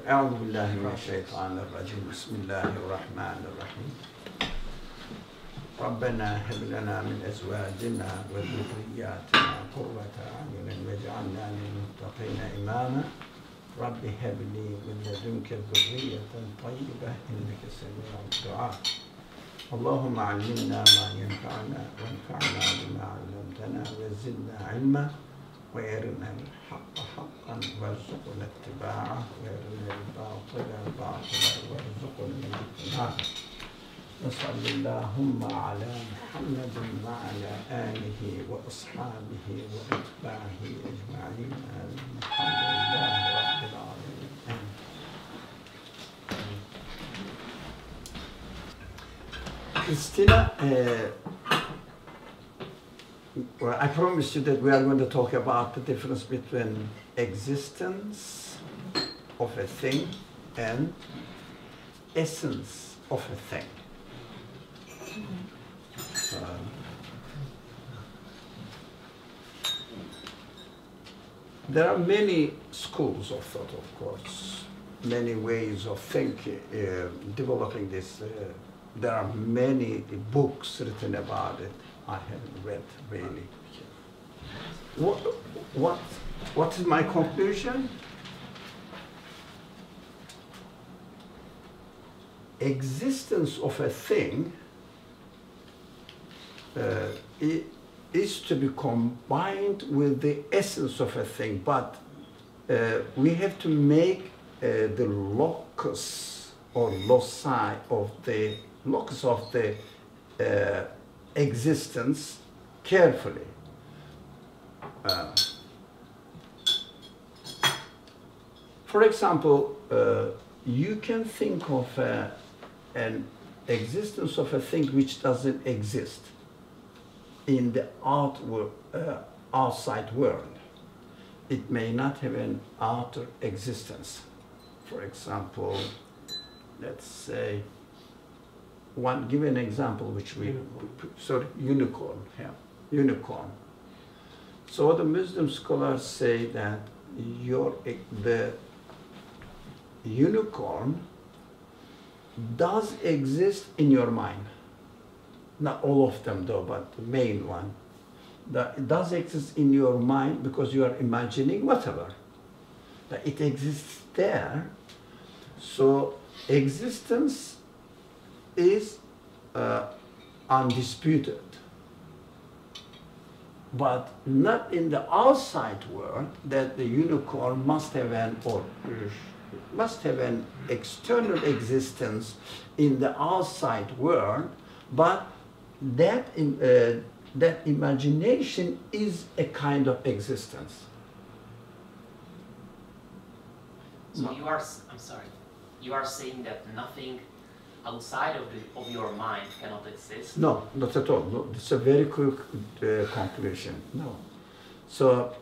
أعوذ بالله من الشيطان الرجيم بسم الله الرحمن الرحيم ربنا هب لنا من أزواجنا وذرياتنا قرة أعين واجعلنا للمتقين إماما رب هب لي من لدنك ذرية طيبة إنك سميع الدعاء اللهم علمنا ما ينفعنا وانفعنا بما علمتنا وزدنا علما وارنا الحق حقا وارزقنا اتباعه وارنا الباطل باطلا وارزقنا اجتنابه وصل اللهم على محمد وعلى آله وأصحابه وأتباعه أجمعين الحمد لله رب العالمين Christina, well, I promised you that we are going to talk about the difference between existence of a thing and essence of a thing. There are many schools of thought, of course, many ways of thinking, developing this. There are many books written about it. I haven't read really. What is my conclusion? Existence of a thing is to be combined with the essence of a thing, but we have to make the locus or loci of the locus of the existence carefully. For example, you can think of an existence of a thing which doesn't exist in the outside world. It may not have an outer existence. For example, let's say, give an example which we, unicorn, yeah, unicorn. So the Muslim scholars say that the unicorn does exist in your mind. Not all of them though, but the main one. It does exist in your mind because you are imagining whatever. That it exists there. So existence is undisputed. But not in the outside world that the unicorn must have an external existence in the outside world, but that imagination is a kind of existence. So you are, I'm sorry, you are saying that nothing outside of your mind cannot exist? No, not at all. No, it's a very quick conclusion. No. So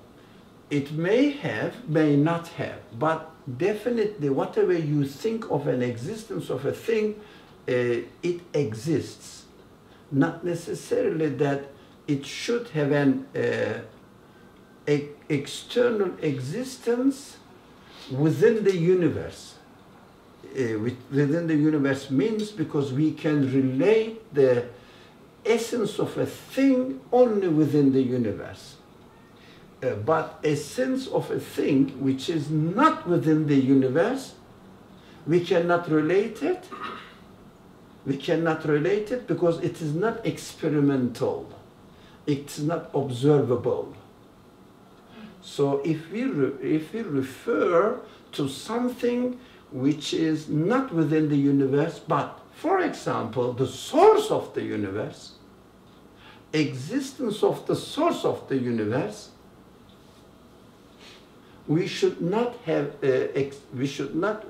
it may have, may not have, but definitely whatever you think of an existence of a thing, it exists. Not necessarily that it should have an external existence within the universe. Within the universe means because we can relate the essence of a thing only within the universe. But a sense of a thing which is not within the universe, we cannot relate it. We cannot relate it because it is not experimental. It's not observable. So if we refer to something which is not within the universe, but, for example, the source of the universe, existence of the source of the universe, we should not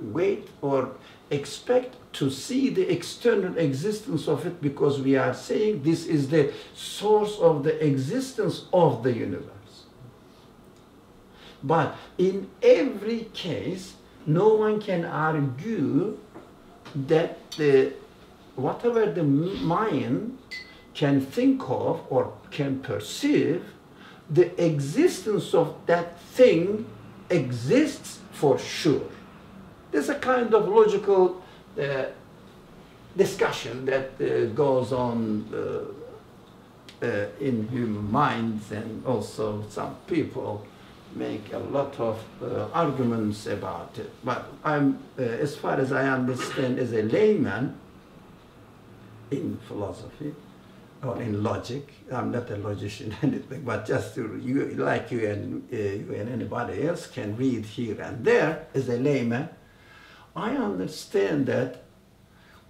wait or expect to see the external existence of it because we are saying this is the source of the existence of the universe. But in every case, no one can argue that whatever the mind can think of or can perceive, the existence of that thing exists for sure. there's a kind of logical discussion that goes on in human minds, and also some people make a lot of arguments about it. But I'm, as far as I understand, as a layman in philosophy or in logic, I'm not a logician or anything, but just to, like you and anybody else can read here and there, as a layman, I understand that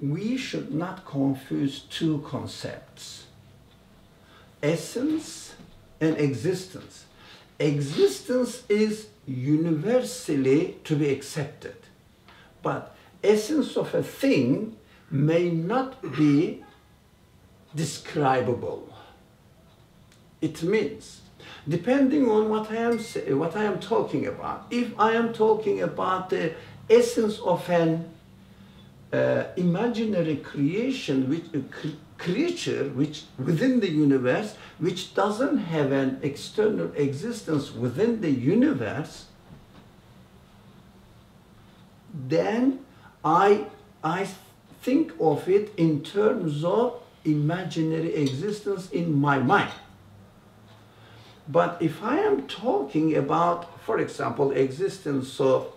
we should not confuse two concepts: essence and existence. Existence is universally to be accepted, but essence of a thing may not be describable. It means, depending on what I am talking about, if I am talking about the essence of an imaginary creation, creature which within the universe, which doesn't have an external existence within the universe, then I think of it in terms of imaginary existence in my mind. But if I am talking about, for example, existence of,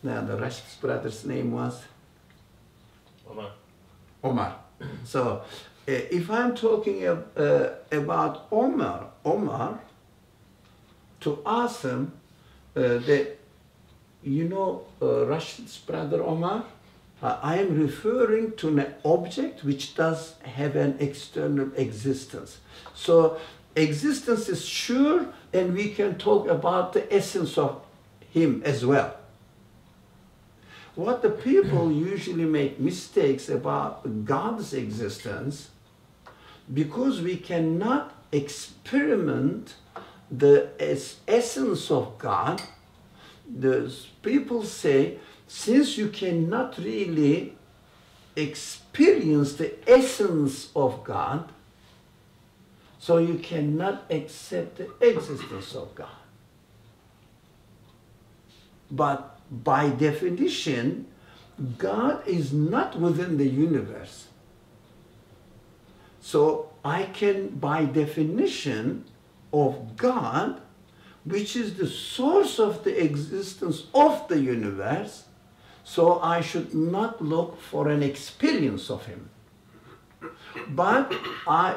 now the Rashid's brother's name was? Omar. So, if I'm talking about Omar, to ask him that, you know, Rashid's brother Omar, I am referring to an object which does have an external existence. So, existence is sure, and we can talk about the essence of him as well. What the people usually make mistakes about God's existence, because we cannot experiment the essence of God, the people say, since you cannot really experience the essence of God, so you cannot accept the existence of God. But by definition, God is not within the universe. So I can, by definition of God, which is the source of the existence of the universe, so I should not look for an experience of him. But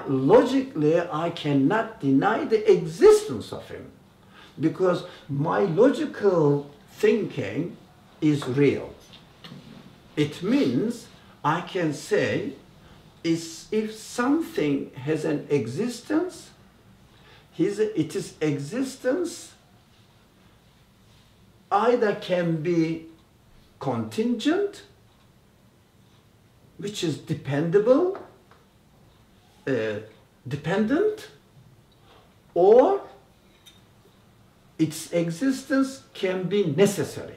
logically, I cannot deny the existence of him, because my logical thinking is real. It means I can say if something has an existence, its existence either can be contingent, which is dependent, or its existence can be necessary.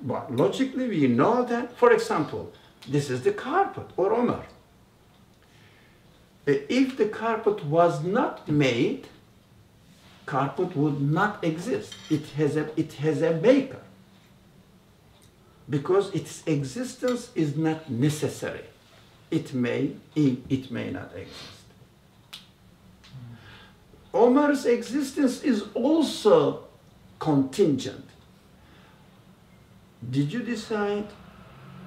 But logically we know that, for example, this is the carpet or Omar. If the carpet was not made, carpet would not exist. It has a maker, because its existence is not necessary. It may not exist. Omar's existence is also contingent. Did you decide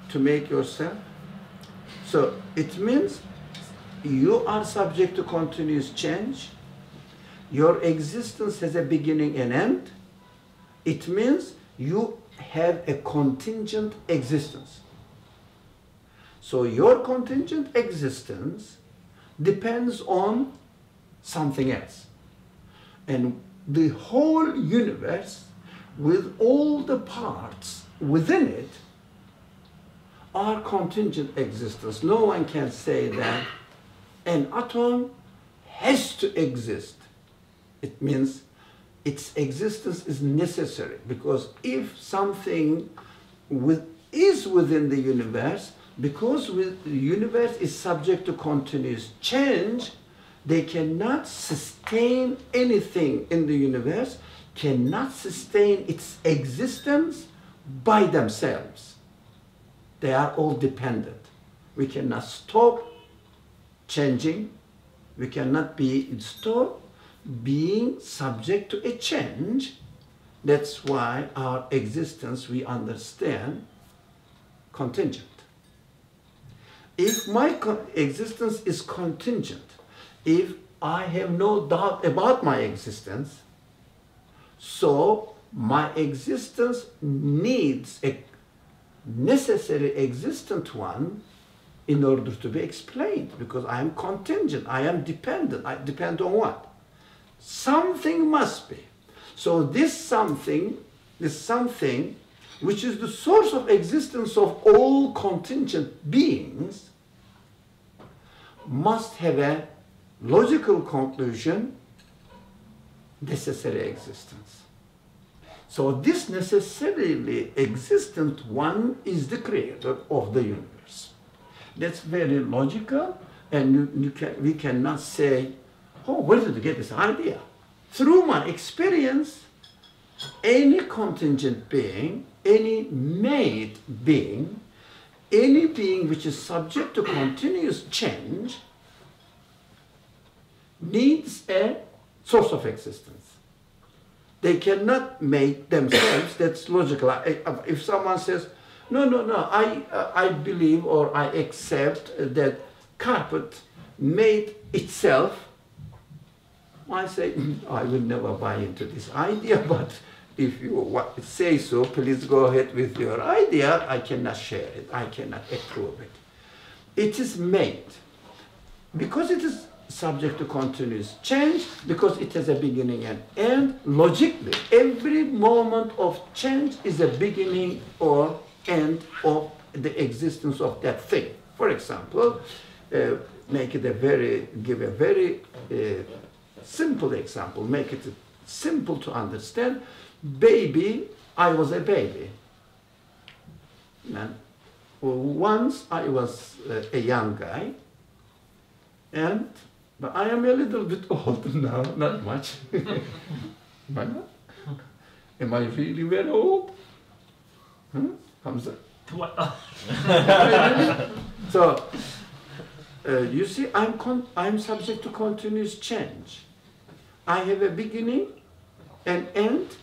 to make yourself? So it means you are subject to continuous change. Your existence has a beginning and end. It means you have a contingent existence. So your contingent existence depends on something else. And the whole universe, with all the parts within it, are contingent existence. No one can say that an atom has to exist. It means its existence is necessary, because if something is within the universe, because the universe is subject to continuous change, they cannot sustain anything in the universe, cannot sustain its existence by themselves. They are all dependent. We cannot stop changing. We cannot stop being subject to a change. That's why our existence, we understand, contingent. If my existence is contingent, if I have no doubt about my existence, so my existence needs a necessary existent one in order to be explained, because I am contingent, I am dependent. I depend on what? Something must be. So this something, which is the source of existence of all contingent beings, must have a logical conclusion, necessary existence. So this necessarily existent one is the creator of the universe. That's very logical, and we cannot say, oh, where did you get this idea? Through my experience, any contingent being, any made being, any being which is subject to continuous change needs a source of existence. They cannot make themselves, that's logical. If someone says, no, I believe or I accept that carpet made itself, I say, I will never buy into this idea, but if you say so, please go ahead with your idea. I cannot share it. I cannot approve it. It is made. Because it is subject to continuous change, because it has a beginning and end, logically, every moment of change is a beginning or end of the existence of that thing. For example, give a very simple example, make it simple to understand. Baby, I was a baby. And once I was a young guy, but I am a little bit old now, not much. Am I not? Am I really very old? Hamza? So, you see, I'm subject to continuous change. I have a beginning and end.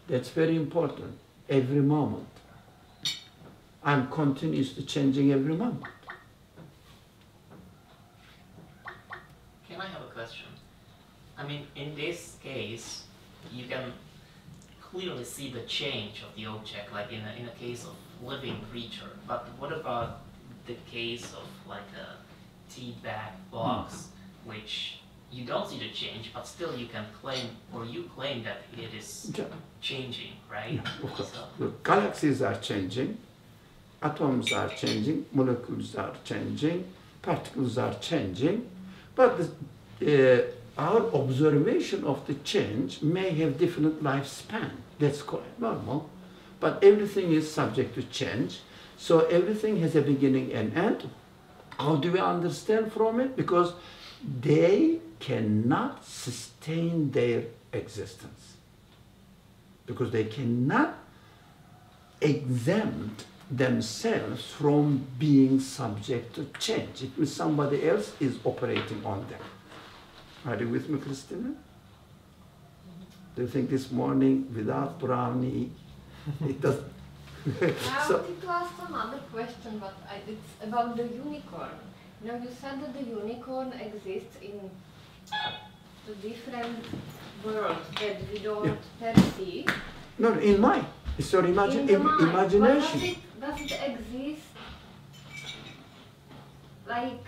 That's very important. Every moment. I'm continuously changing every moment. Can I have a question? I mean, in this case, you can clearly see the change of the object, like in a case of living creature. But what about the case of like a tea bag box, which you don't see the change, but still you can claim, or you claim that it is changing, right? Yeah, of course. So, Look, galaxies are changing, atoms are changing, molecules are changing, particles are changing, but our observation of the change may have different lifespan. That's quite normal, but everything is subject to change, so everything has a beginning and end. How do we understand from it? Because they cannot sustain their existence, because they cannot exempt themselves from being subject to change. It means somebody else is operating on them. Are you with me, Christina? Do you think this morning without brownie, it does? I wanted to ask some other question, but it's about the unicorn. You know, you said that the unicorn exists in the different worlds that we don't perceive. No, in mind. It's your imagination. But does it exist? Like,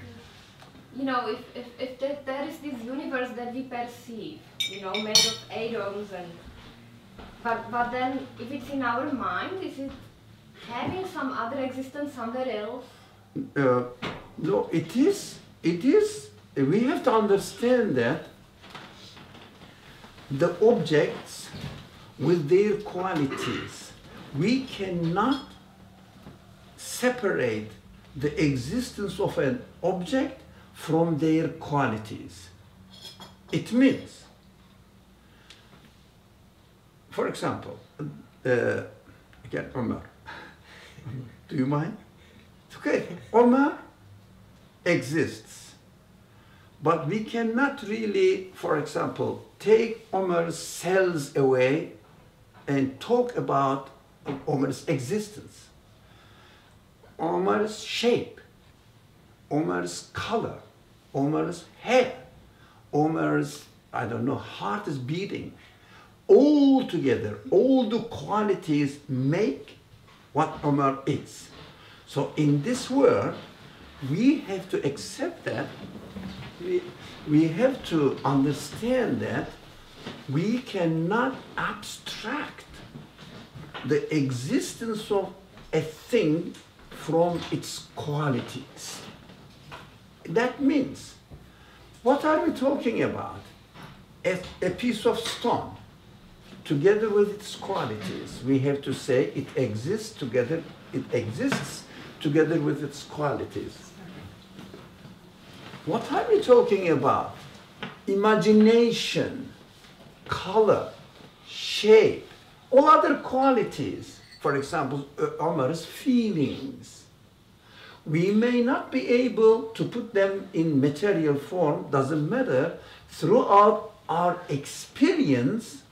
you know, if there is this universe that we perceive, you know, made of atoms and, but then if it's in our mind, is it having some other existence somewhere else? No, it is, we have to understand that the objects with their qualities, we cannot separate the existence of an object from their qualities. It means, for example, Again, Omar. Do you mind? It's okay. Omar exists. But we cannot really, for example, take Omar's cells away and talk about Omar's existence. Omar's shape, Omar's color, Omar's hair, Omar's, I don't know, heart is beating. All together, all the qualities make what Omar is. So in this world, we have to accept that, we have to understand that we cannot abstract the existence of a thing from its qualities. That means, what are we talking about? A piece of stone, together with its qualities. We have to say it exists together with its qualities. What are we talking about? Imagination, color, shape, all other qualities. For example, Omar's feelings. We may not be able to put them in material form, doesn't matter. Throughout our experience,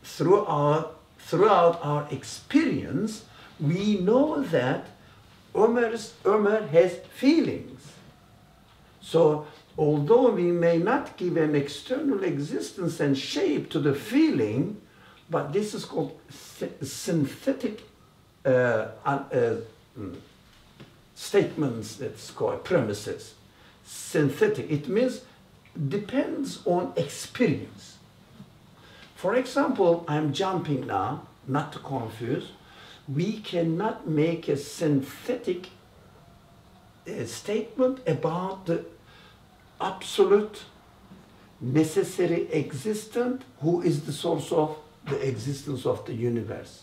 throughout our experience, we know that Omar has feelings. So, although we may not give an external existence and shape to the feeling, but this is called synthetic statements, that's called premises. Synthetic, it means depends on experience. For example, I'm jumping now, not to confuse. We cannot make a synthetic statement about the absolute necessary existent who is the source of the existence of the universe.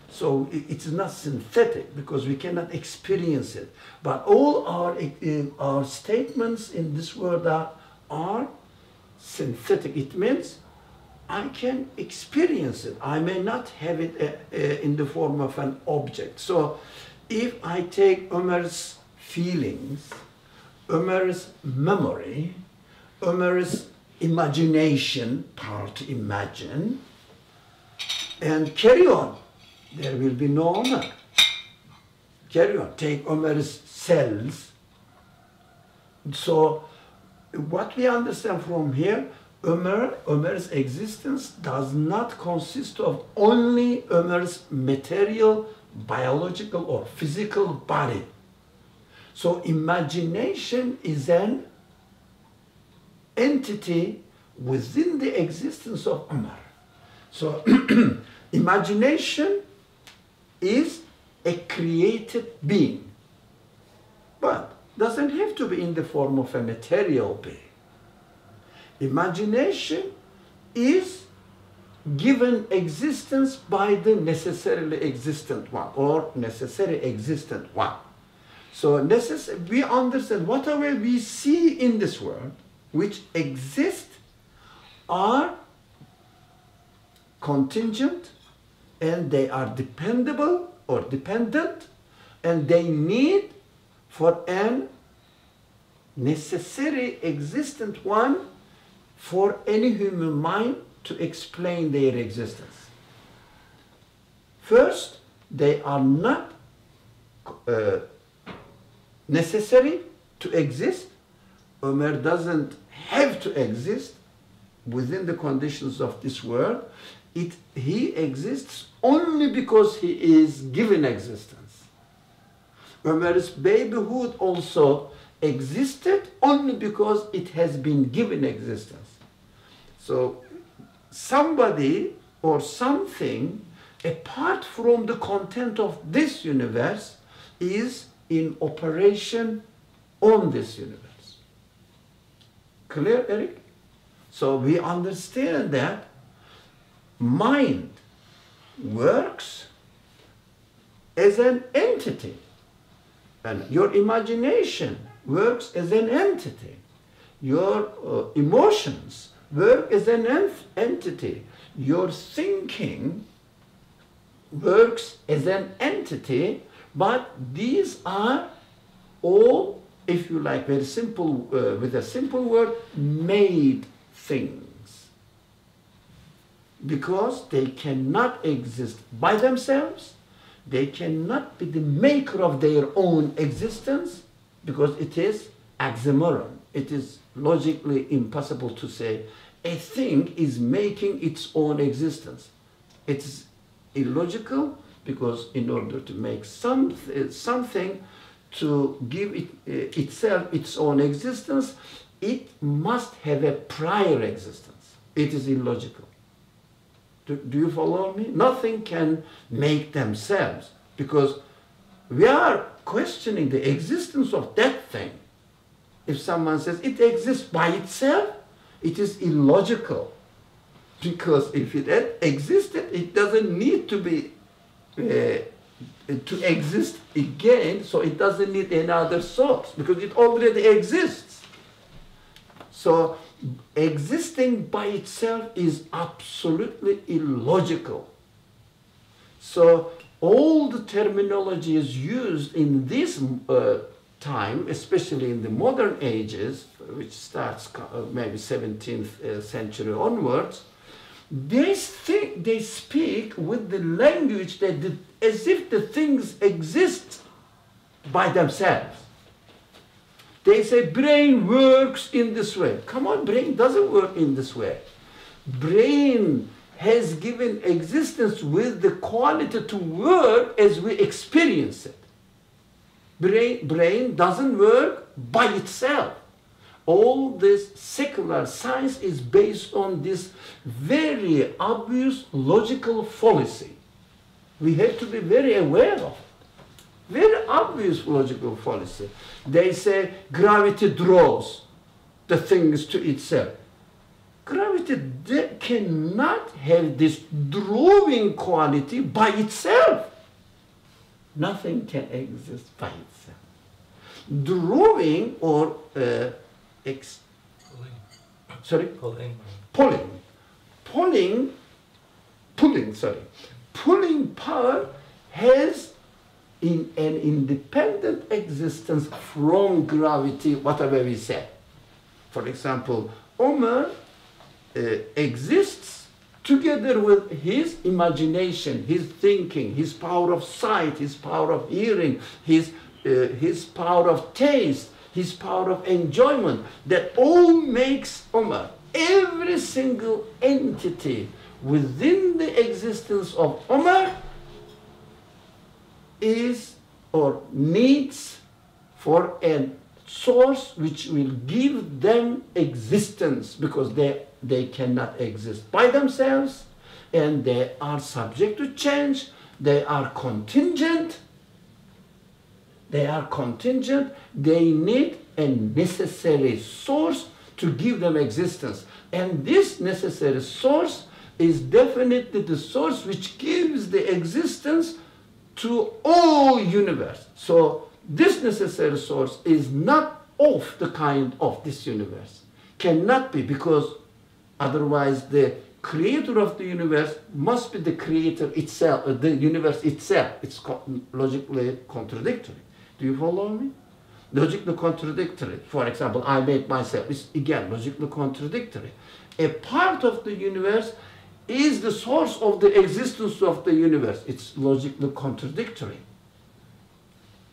So it's not synthetic because we cannot experience it. But all our statements in this world are synthetic. It means I can experience it. I may not have it in the form of an object. So if I take Omar's feelings, Omar's memory, Omar's imagination, power to imagine, and carry on, there will be no Omar. Carry on, take Omar's cells. So what we understand from here, Omar's existence does not consist of only Omar's material, biological or physical body. So imagination is an entity within the existence of Omar. So imagination is a created being, but doesn't have to be in the form of a material being. Imagination is given existence by the necessarily existent one or necessary existent one. So we understand whatever we see in this world which exist are contingent, and they are dependable or dependent, and they need for an necessary existent one for any human mind to explain their existence. First, they are not necessary to exist. Omar doesn't have to exist within the conditions of this world. He exists only because he is given existence. Omar's babyhood also existed only because it has been given existence. So somebody or something apart from the content of this universe is in operation on this universe. Clear, Eric? So we understand that mind works as an entity, and your imagination works as an entity. Your emotions work as an entity. Your thinking works as an entity, but these are all, if you like, very simple, with a simple word, made things. Because they cannot exist by themselves, they cannot be the maker of their own existence, because it is oxymoron. It is logically impossible to say a thing is making its own existence. It's illogical, because in order to make something to give itself its own existence, it must have a prior existence. It is illogical. Do you follow me? Nothing can make themselves, because we are questioning the existence of that thing. If someone says it exists by itself, it is illogical, because if it had existed, it doesn't need to be to exist again, so it doesn't need any other source, because it already exists. So existing by itself is absolutely illogical. So all the terminology is used in this time, especially in the modern ages, which starts maybe 17th century onwards. They speak with the language that as if the things exist by themselves. They say brain works in this way. Come on, brain doesn't work in this way. Brain has given existence with the quality to work as we experience it. Brain doesn't work by itself. All this secular science is based on this very obvious logical fallacy. We have to be very aware of it. Very obvious logical fallacy. They say gravity draws the things to itself. Gravity cannot have this drawing quality by itself. Nothing can exist by itself. Drawing or pulling power has in an independent existence from gravity, whatever we say. For example, Omar exists together with his imagination, his thinking, his power of sight, his power of hearing, his power of taste, his power of enjoyment. That all makes Omar. Every single entity within the existence of Omar is or needs for a source which will give them existence, because they cannot exist by themselves, and they are subject to change. They are contingent. They need a necessary source to give them existence. And this necessary source is definitely the source which gives the existence to all universe. So this necessary source is not of the kind of this universe. Cannot be, because otherwise the creator of the universe must be the creator itself, the universe itself. It's logically contradictory. Do you follow me? Logically contradictory. For example, I made myself. It's again logically contradictory. A part of the universe is the source of the existence of the universe. It's logically contradictory.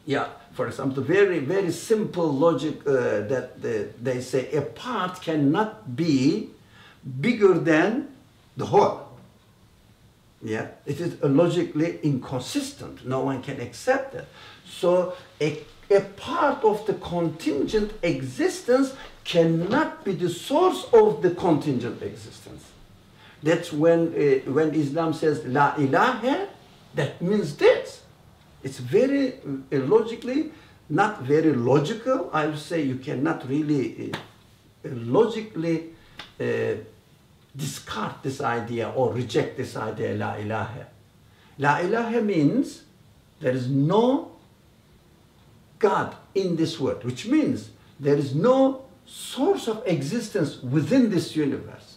Yeah, for example, very, very simple logic that they say a part cannot be bigger than the whole. Yeah, it is logically inconsistent. No one can accept that. So a part of the contingent existence cannot be the source of the contingent existence. That's when Islam says La ilaha, that means this. It's very logically, not very logical. I would say you cannot really logically discard this idea or reject this idea, La ilaha. La ilaha means there is no God in this world, which means there is no source of existence within this universe.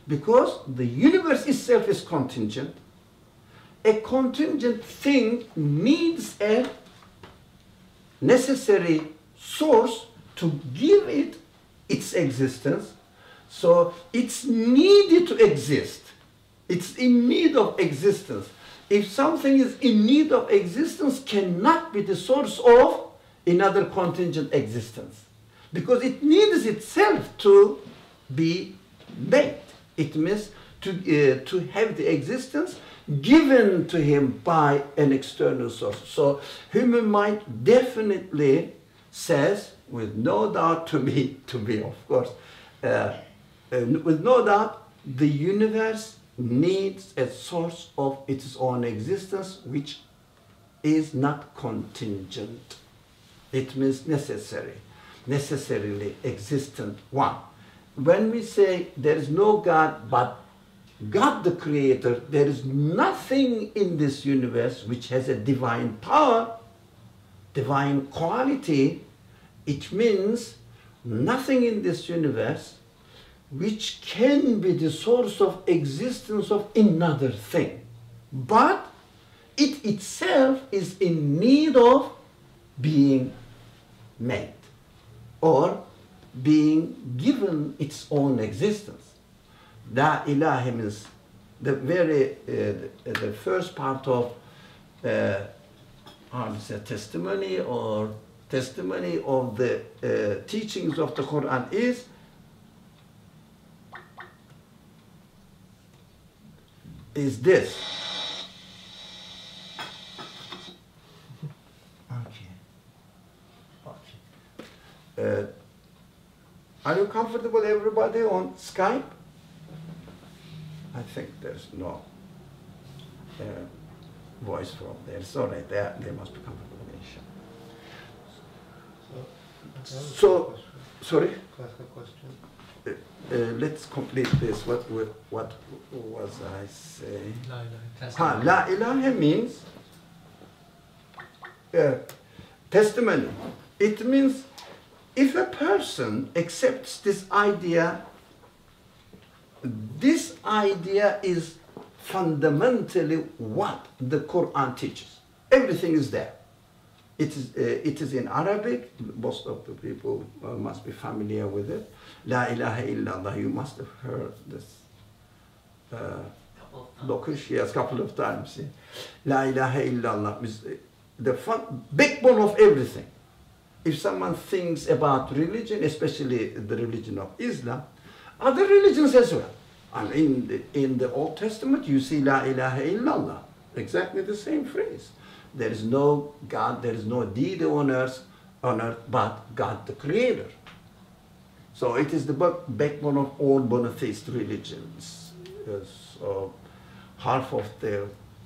Because the universe itself is contingent, a contingent thing needs a necessary source to give it its existence. So it's needed to exist. It's in need of existence. If something is in need of existence, cannot be the source of another contingent existence, because it needs itself to be made. It means to have the existence given to him by an external source. So human mind definitely says, with no doubt, to me of course, with no doubt, the universe needs a source of its own existence, which is not contingent. It means necessary, necessarily existent one. When we say there is no God but God the Creator, there is nothing in this universe which has a divine power, divine quality. It means nothing in this universe which can be the source of existence of another thing. But it itself is in need of being made or being given its own existence. La ilaha means the very the first part of testimony of the teachings of the Quran is this. Okay. Are you comfortable, everybody, on Skype? I think there's no voice from there. It's all right. They must be comfortable. So, sorry? Can I ask a question? Let's complete this. What was I saying? La ilaha. La ilaha means testimony. It means if a person accepts this idea is fundamentally what the Quran teaches. Everything is there. It is in Arabic. Most of the people must be familiar with it. La ilaha illallah. You must have heard this. Yes, couple of times. Yeah. La ilaha illallah is the backbone of everything. If someone thinks about religion, especially the religion of Islam, other religions as well. And in the Old Testament, you see La ilaha illallah, exactly the same phrase. There is no God, there is no deity on earth but God the Creator. So it is the backbone of all monotheist religions. So half of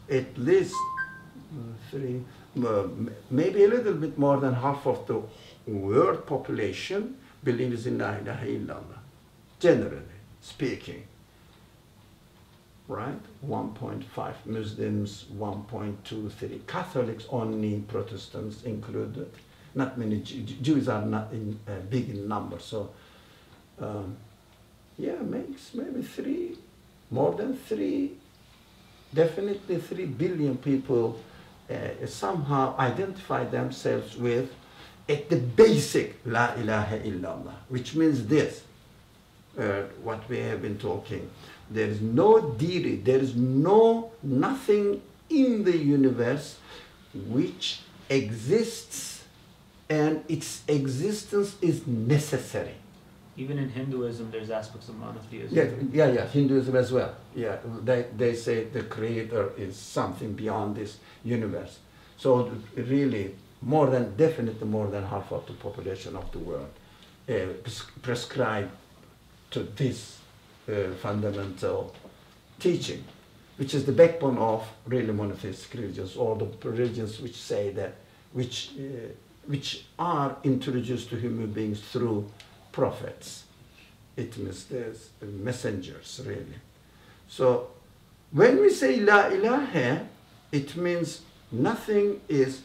at least maybe a little bit more than half of the world population believes in La ilaha illallah, generally speaking. Right? 1.5 Muslims, 1.23 Catholics, only Protestants included. Not many Jews are not big in number. So, yeah, maybe more than 3, definitely 3 billion people somehow identify themselves with at the basic La ilaha illallah, which means this, what we have been talking. There is no deity, there is nothing in the universe which exists and its existence is necessary. Even in Hinduism, there's aspects of monotheism. Yeah, Hinduism as well. Yeah, they say the Creator is something beyond this universe. So really, definitely more than half of the population of the world prescribe to this fundamental teaching, which is the backbone of really monotheistic religions, or the religions which say that, which are introduced to human beings through prophets. It means there's messengers, really. So when we say La ilaha, it means nothing is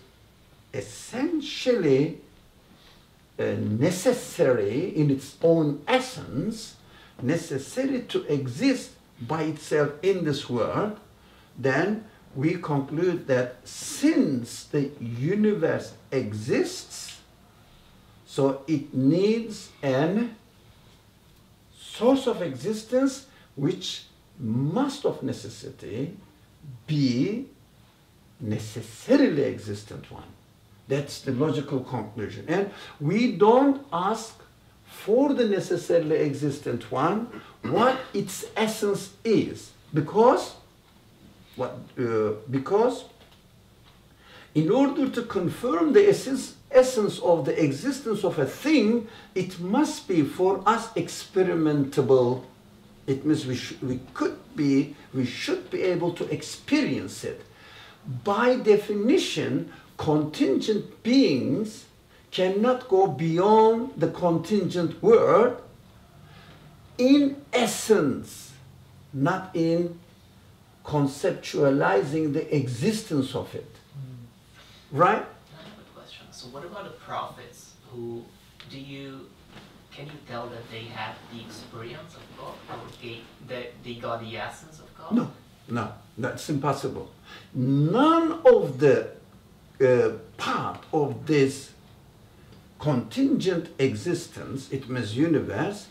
essentially necessary in its own essence, necessary to exist by itself in this world. Then we conclude that since the universe exists, so it needs an source of existence which must of necessity be necessarily existent one. That's the logical conclusion. And we don't ask for the necessarily existent one what its essence is, because in order to confirm the essence of the existence of a thing, it must be for us experimentable. It means we should be able to experience it. By definition, contingent beings cannot go beyond the contingent world in essence, not in conceptualizing the existence of it. Right? I have a question. So what about the prophets who, can you tell that they had the experience of God, or that they got the essence of God? No, that's impossible. None of the part of this contingent existence, it means universe,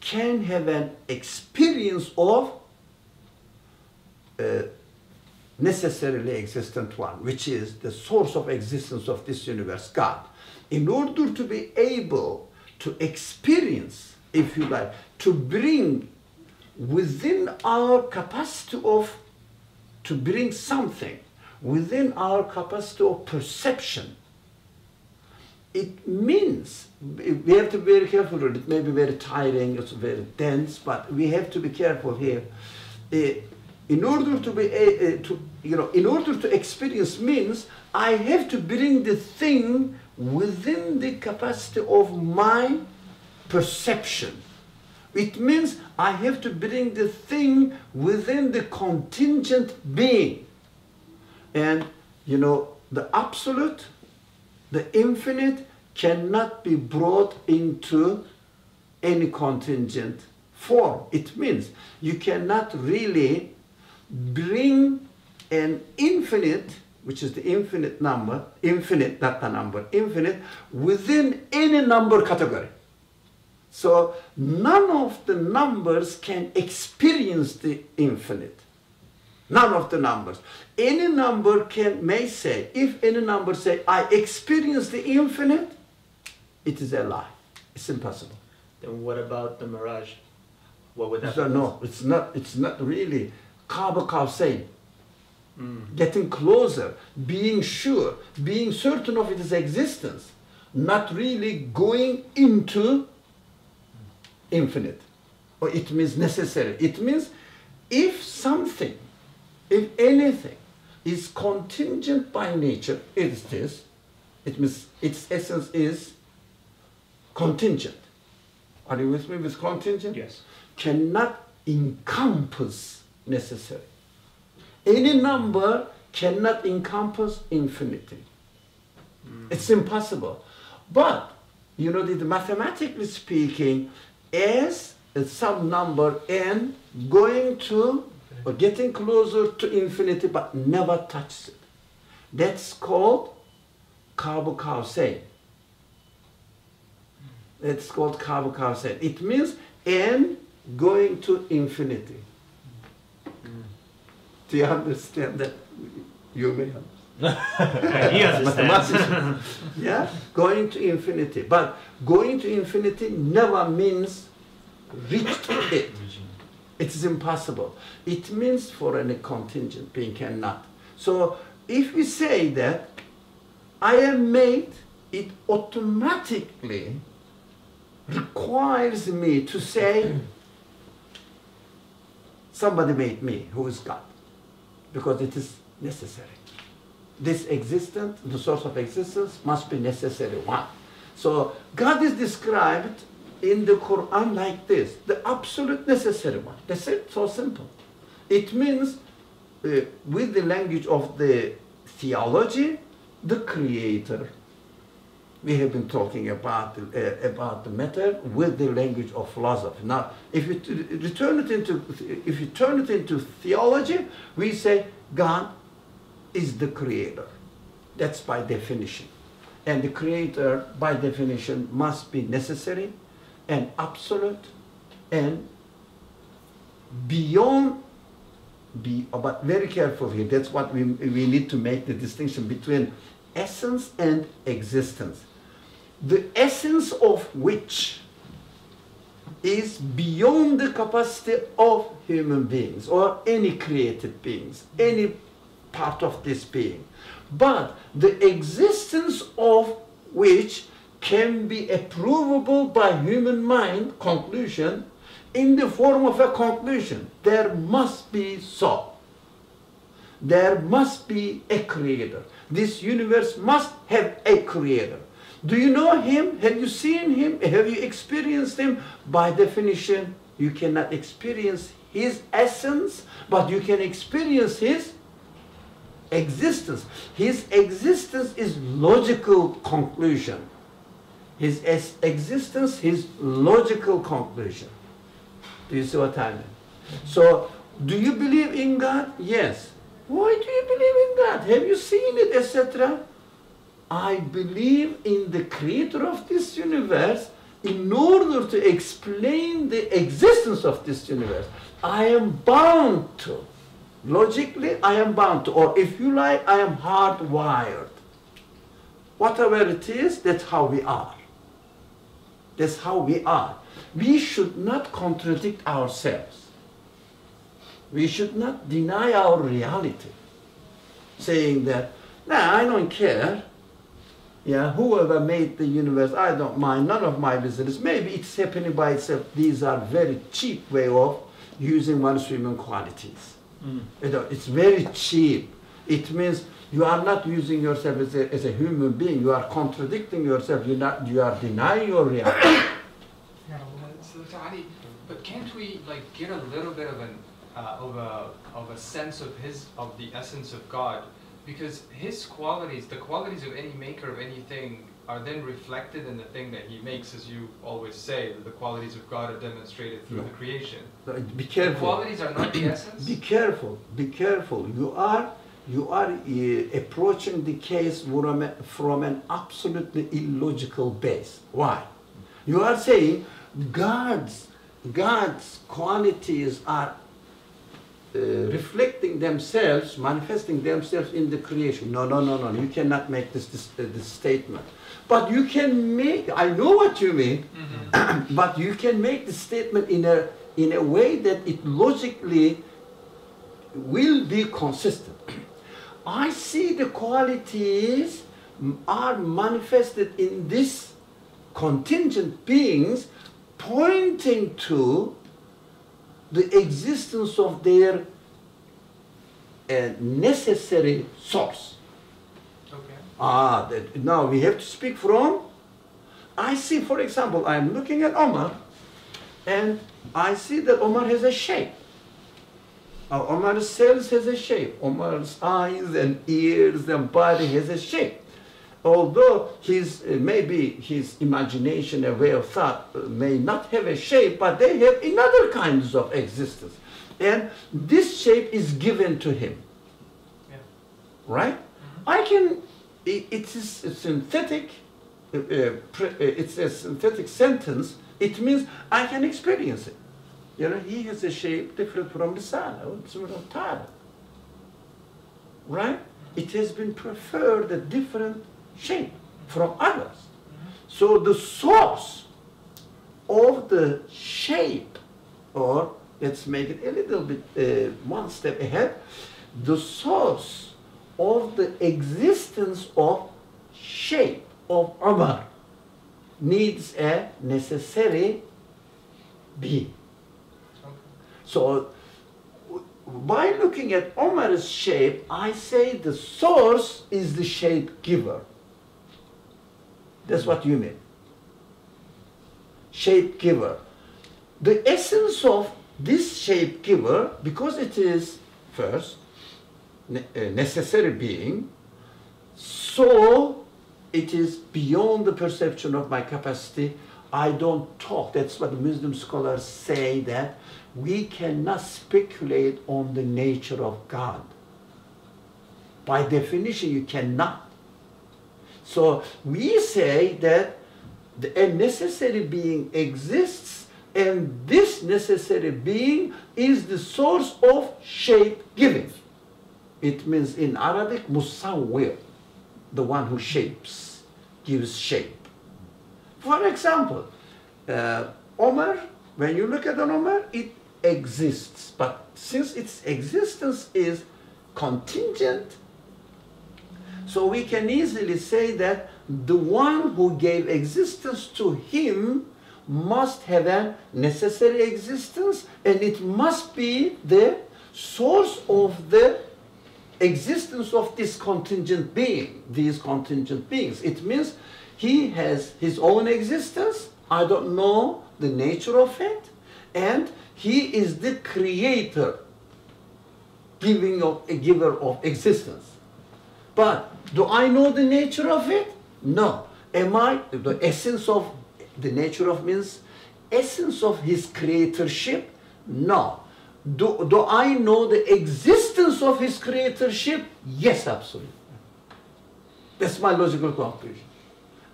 can have an experience of necessarily existent one, which is the source of existence of this universe, God. In order to be able to experience, if you like, to bring within our capacity to bring something within our capacity of perception, it means, we have to be very careful. It may be very tiring, it's very dense, but we have to be careful here. In order to experience means I have to bring the thing within the capacity of my perception. It means I have to bring the thing within the contingent being. And the absolute, the infinite cannot be brought into any contingent form. It means you cannot really bring an infinite, which is the infinite number, infinite, not the number, infinite, within any number category. So none of the numbers can experience the infinite. None of the numbers. Any number may say, if any number say, I experience the infinite, it is a lie. It's impossible. Then what about the mirage? What would that be? No, it's not really. Kav-Kav-Sein. Getting closer, being sure, being certain of its existence, not really going into infinite. Or it means necessary. It means if something, if anything is contingent by nature, it is, it means its essence is contingent. Are you with me with contingent? Yes. Cannot encompass necessary. Any number cannot encompass infinity. It's impossible. But, mathematically speaking, as some number n going to or getting closer to infinity but never touches it. That's called Kav-Kav-Sein. It's called Kav-Kav-Sein. It means n going to infinity. Do you understand that? You may understand. He understands. Yeah, going to infinity. But going to infinity never means reach it. It is impossible. It means for any contingent being cannot. So if we say that I am made, it automatically requires me to say somebody made me, who is God, because it is necessary. This existence, the source of existence, must be necessary one. So God is described in the Quran like this, the absolute necessary one. That's it, so simple. It means, with the language of the theology, the Creator. We have been talking about the matter with the language of philosophy. Now, if you turn it into theology, we say God is the creator. That's by definition. And the creator, by definition, must be necessary and absolute and beyond, but very careful here. That's what we need to make the distinction between essence and existence. The essence of which is beyond the capacity of human beings or any created beings, any part of this being. But the existence of which can be approvable by human mind, conclusion, in the form of a conclusion. There must be so. There must be a creator. This universe must have a creator. Do you know him? Have you seen him? Have you experienced him? By definition, you cannot experience his essence, but you can experience his existence. His existence is logical conclusion. His existence, his logical conclusion. Do you see what I mean? So, do you believe in God? Yes. Why do you believe in God? Have you seen it, etc.? I believe in the creator of this universe in order to explain the existence of this universe. I am bound to. Logically, I am bound to. Or if you like, I am hardwired. Whatever it is, that's how we are. That's how we are. We should not contradict ourselves. We should not deny our reality. Saying that, nah, I don't care. Yeah, whoever made the universe, I don't mind, none of my business. Maybe it's happening by itself. These are very cheap way of using one's human qualities. You know, it's very cheap. It means you are not using yourself as a human being. You are contradicting yourself. You are denying your reality. So Ali, but can't we like get a little bit of an of a sense of the essence of God? Because his qualities, the qualities of any maker of anything, are then reflected in the thing that he makes, as you always say, that the qualities of God are demonstrated through the creation. Be careful. The qualities are not the essence? Be careful. Be careful. You are approaching the case from an absolutely illogical base. Why? You are saying God's qualities are reflecting themselves, manifesting themselves in the creation. No. You cannot make this statement. But you can make, I know what you mean, but you can make the statement in a way that it logically will be consistent. I see the qualities are manifested in these contingent beings, pointing to the existence of their necessary source. Okay. Now we have to speak from. I see, for example, I'm looking at Omar, and I see that Omar has a shape. Omar's cells has a shape. Omar's eyes and ears and body has a shape. Although maybe his imagination and way of thought may not have a shape, but they have in other kinds of existence. And this shape is given to him. Yeah. Right? It's a synthetic, it's a synthetic sentence. It means I can experience it. You know, he has a shape different from the sun, right? It has been preferred a different shape from others. So the source of the shape, or let's make it a little bit one step ahead, the source of the existence of shape of Omar needs a necessary being. So by looking at Omar's shape, I say the source is the shape giver. That's what you mean. Shape giver. The essence of this shape giver, because it is first a necessary being, so it is beyond the perception of my capacity. I don't talk. That's what the wisdom scholars say, that we cannot speculate on the nature of God. By definition, you cannot. So we say that a necessary being exists, and this necessary being is the source of shape giving. It means in Arabic, musawwir, the one who shapes, gives shape. For example, Omar, when you look at an Omar, it exists. But since its existence is contingent, so we can easily say that the one who gave existence to him must have a necessary existence, and it must be the source of the existence of this contingent being, these contingent beings. It means he has his own existence, I don't know the nature of it, and he is the creator, a giver of existence. But do I know the nature of it? No. Am I, the essence of, the nature of means essence of his creatorship? No. Do I know the existence of his creatorship? Yes, absolutely. That's my logical conclusion.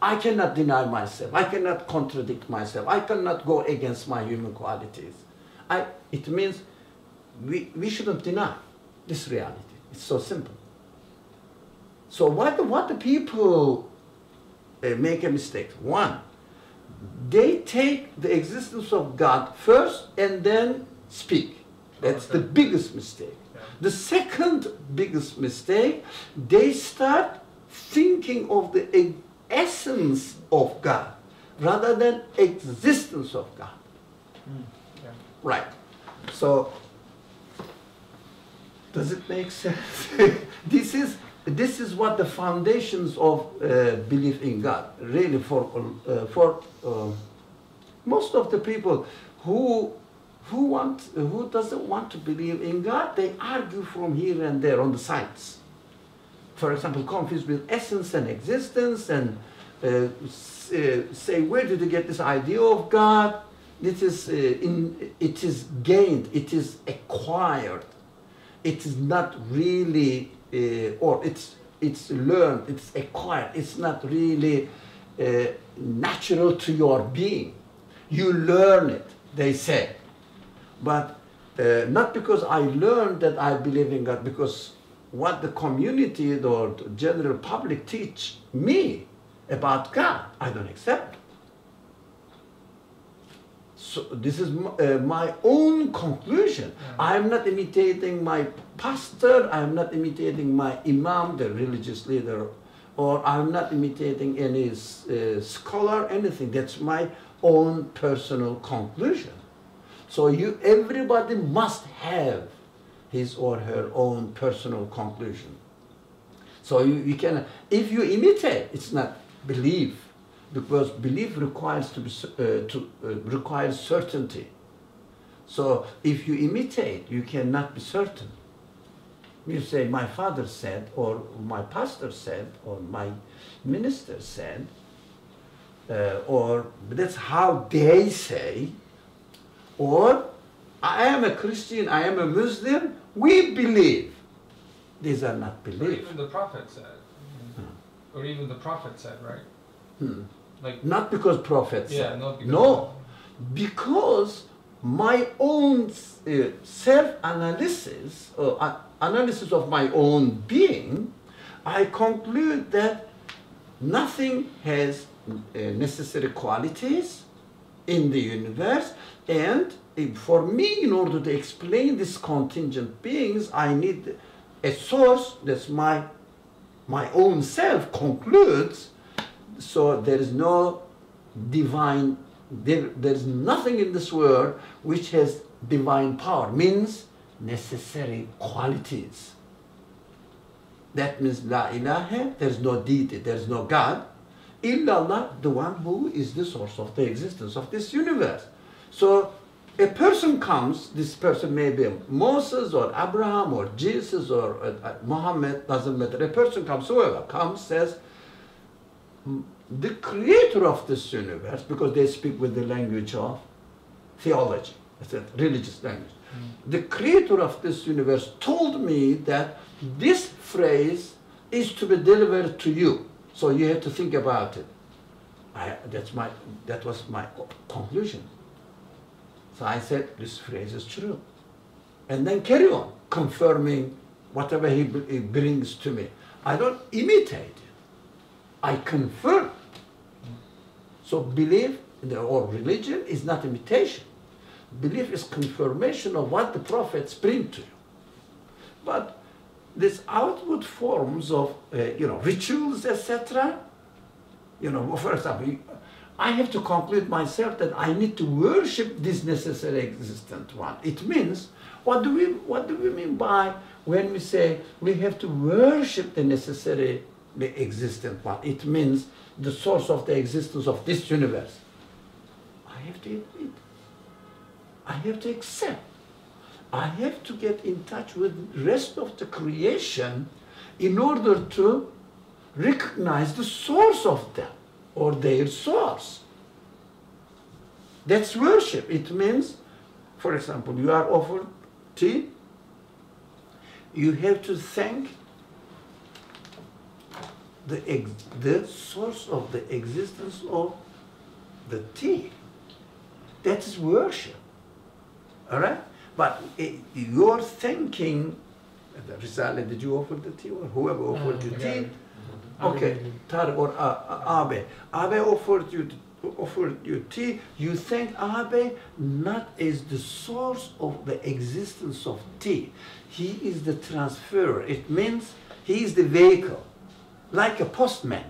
I cannot deny myself. I cannot contradict myself. I cannot go against my human qualities. It means we shouldn't deny this reality. It's so simple. So what the people make a mistake. One, they take the existence of God first and then speak. That's the biggest mistake. Yeah. The second biggest mistake, they start thinking of the essence of God rather than existence of God. Yeah. Right. So, does it make sense? This is what the foundations of belief in God really for most of the people who doesn't want to believe in God, they argue from here and there on the sides. For example, confused with essence and existence, and say, where did you get this idea of God? It is gained, it is acquired. It is not really, or it's learned, it's acquired. It's not really natural to your being. You learn it, they say. But not because I learned that I believe in God, because what the community or the general public teach me about God, I don't accept. So this is my own conclusion. Yeah. I am not imitating my pastor, I am not imitating my imam, the religious leader, or I am not imitating any scholar, anything. That's my own personal conclusion. So everybody must have his or her own personal conclusion. So you can, if you imitate, it's not belief, because belief requires requires certainty. So if you imitate, you cannot be certain. You say, my father said, or my pastor said, or my minister said, or that's how they say, or I am a Christian, I am a Muslim, we believe. These are not Or belief. even the prophet said. Or even the prophet said, right? Like, Not because prophet said. yeah, not because No, because my own self-analysis, analysis of my own being, I conclude that nothing has necessary qualities in the universe, and for me, in order to explain these contingent beings, I need a source that's my own self concludes. So there is no divine, there's nothing in this world which has divine power, means necessary qualities. That means La ilaha, there's no deity, there's no God. Illallah, the one who is the source of the existence of this universe. So a person comes, this person may be Moses or Abraham or Jesus or Muhammad, doesn't matter. A person comes, whoever comes, says, the creator of this universe, because they speak with the language of theology, That's a religious language. The creator of this universe told me that this phrase is to be delivered to you. So you have to think about it. That was my conclusion. So I said, this phrase is true. And then carry on, confirming whatever he brings to me. I don't imitate it. I confirm. So belief or religion is not imitation. Belief is confirmation of what the prophets bring to you. But these outward forms of, rituals, etc., for example, I have to conclude myself that I need to worship this necessary existent one. It means, what do we mean by when we say we have to worship the necessary existent one? It means the source of the existence of this universe. I have to admit. I have to accept. I have to get in touch with the rest of the creation in order to recognize the source of them or their source. That's worship. It means, for example, you are offered tea. You have to thank the source of the existence of the tea. That is worship. All right? But you're thanking, Risale, did you offer the tea or whoever offered you tea? Okay, Tarek or Abe. Abe offered you tea. You thank Abe not as the source of the existence of tea. He is the transferer. It means he is the vehicle, like a postman.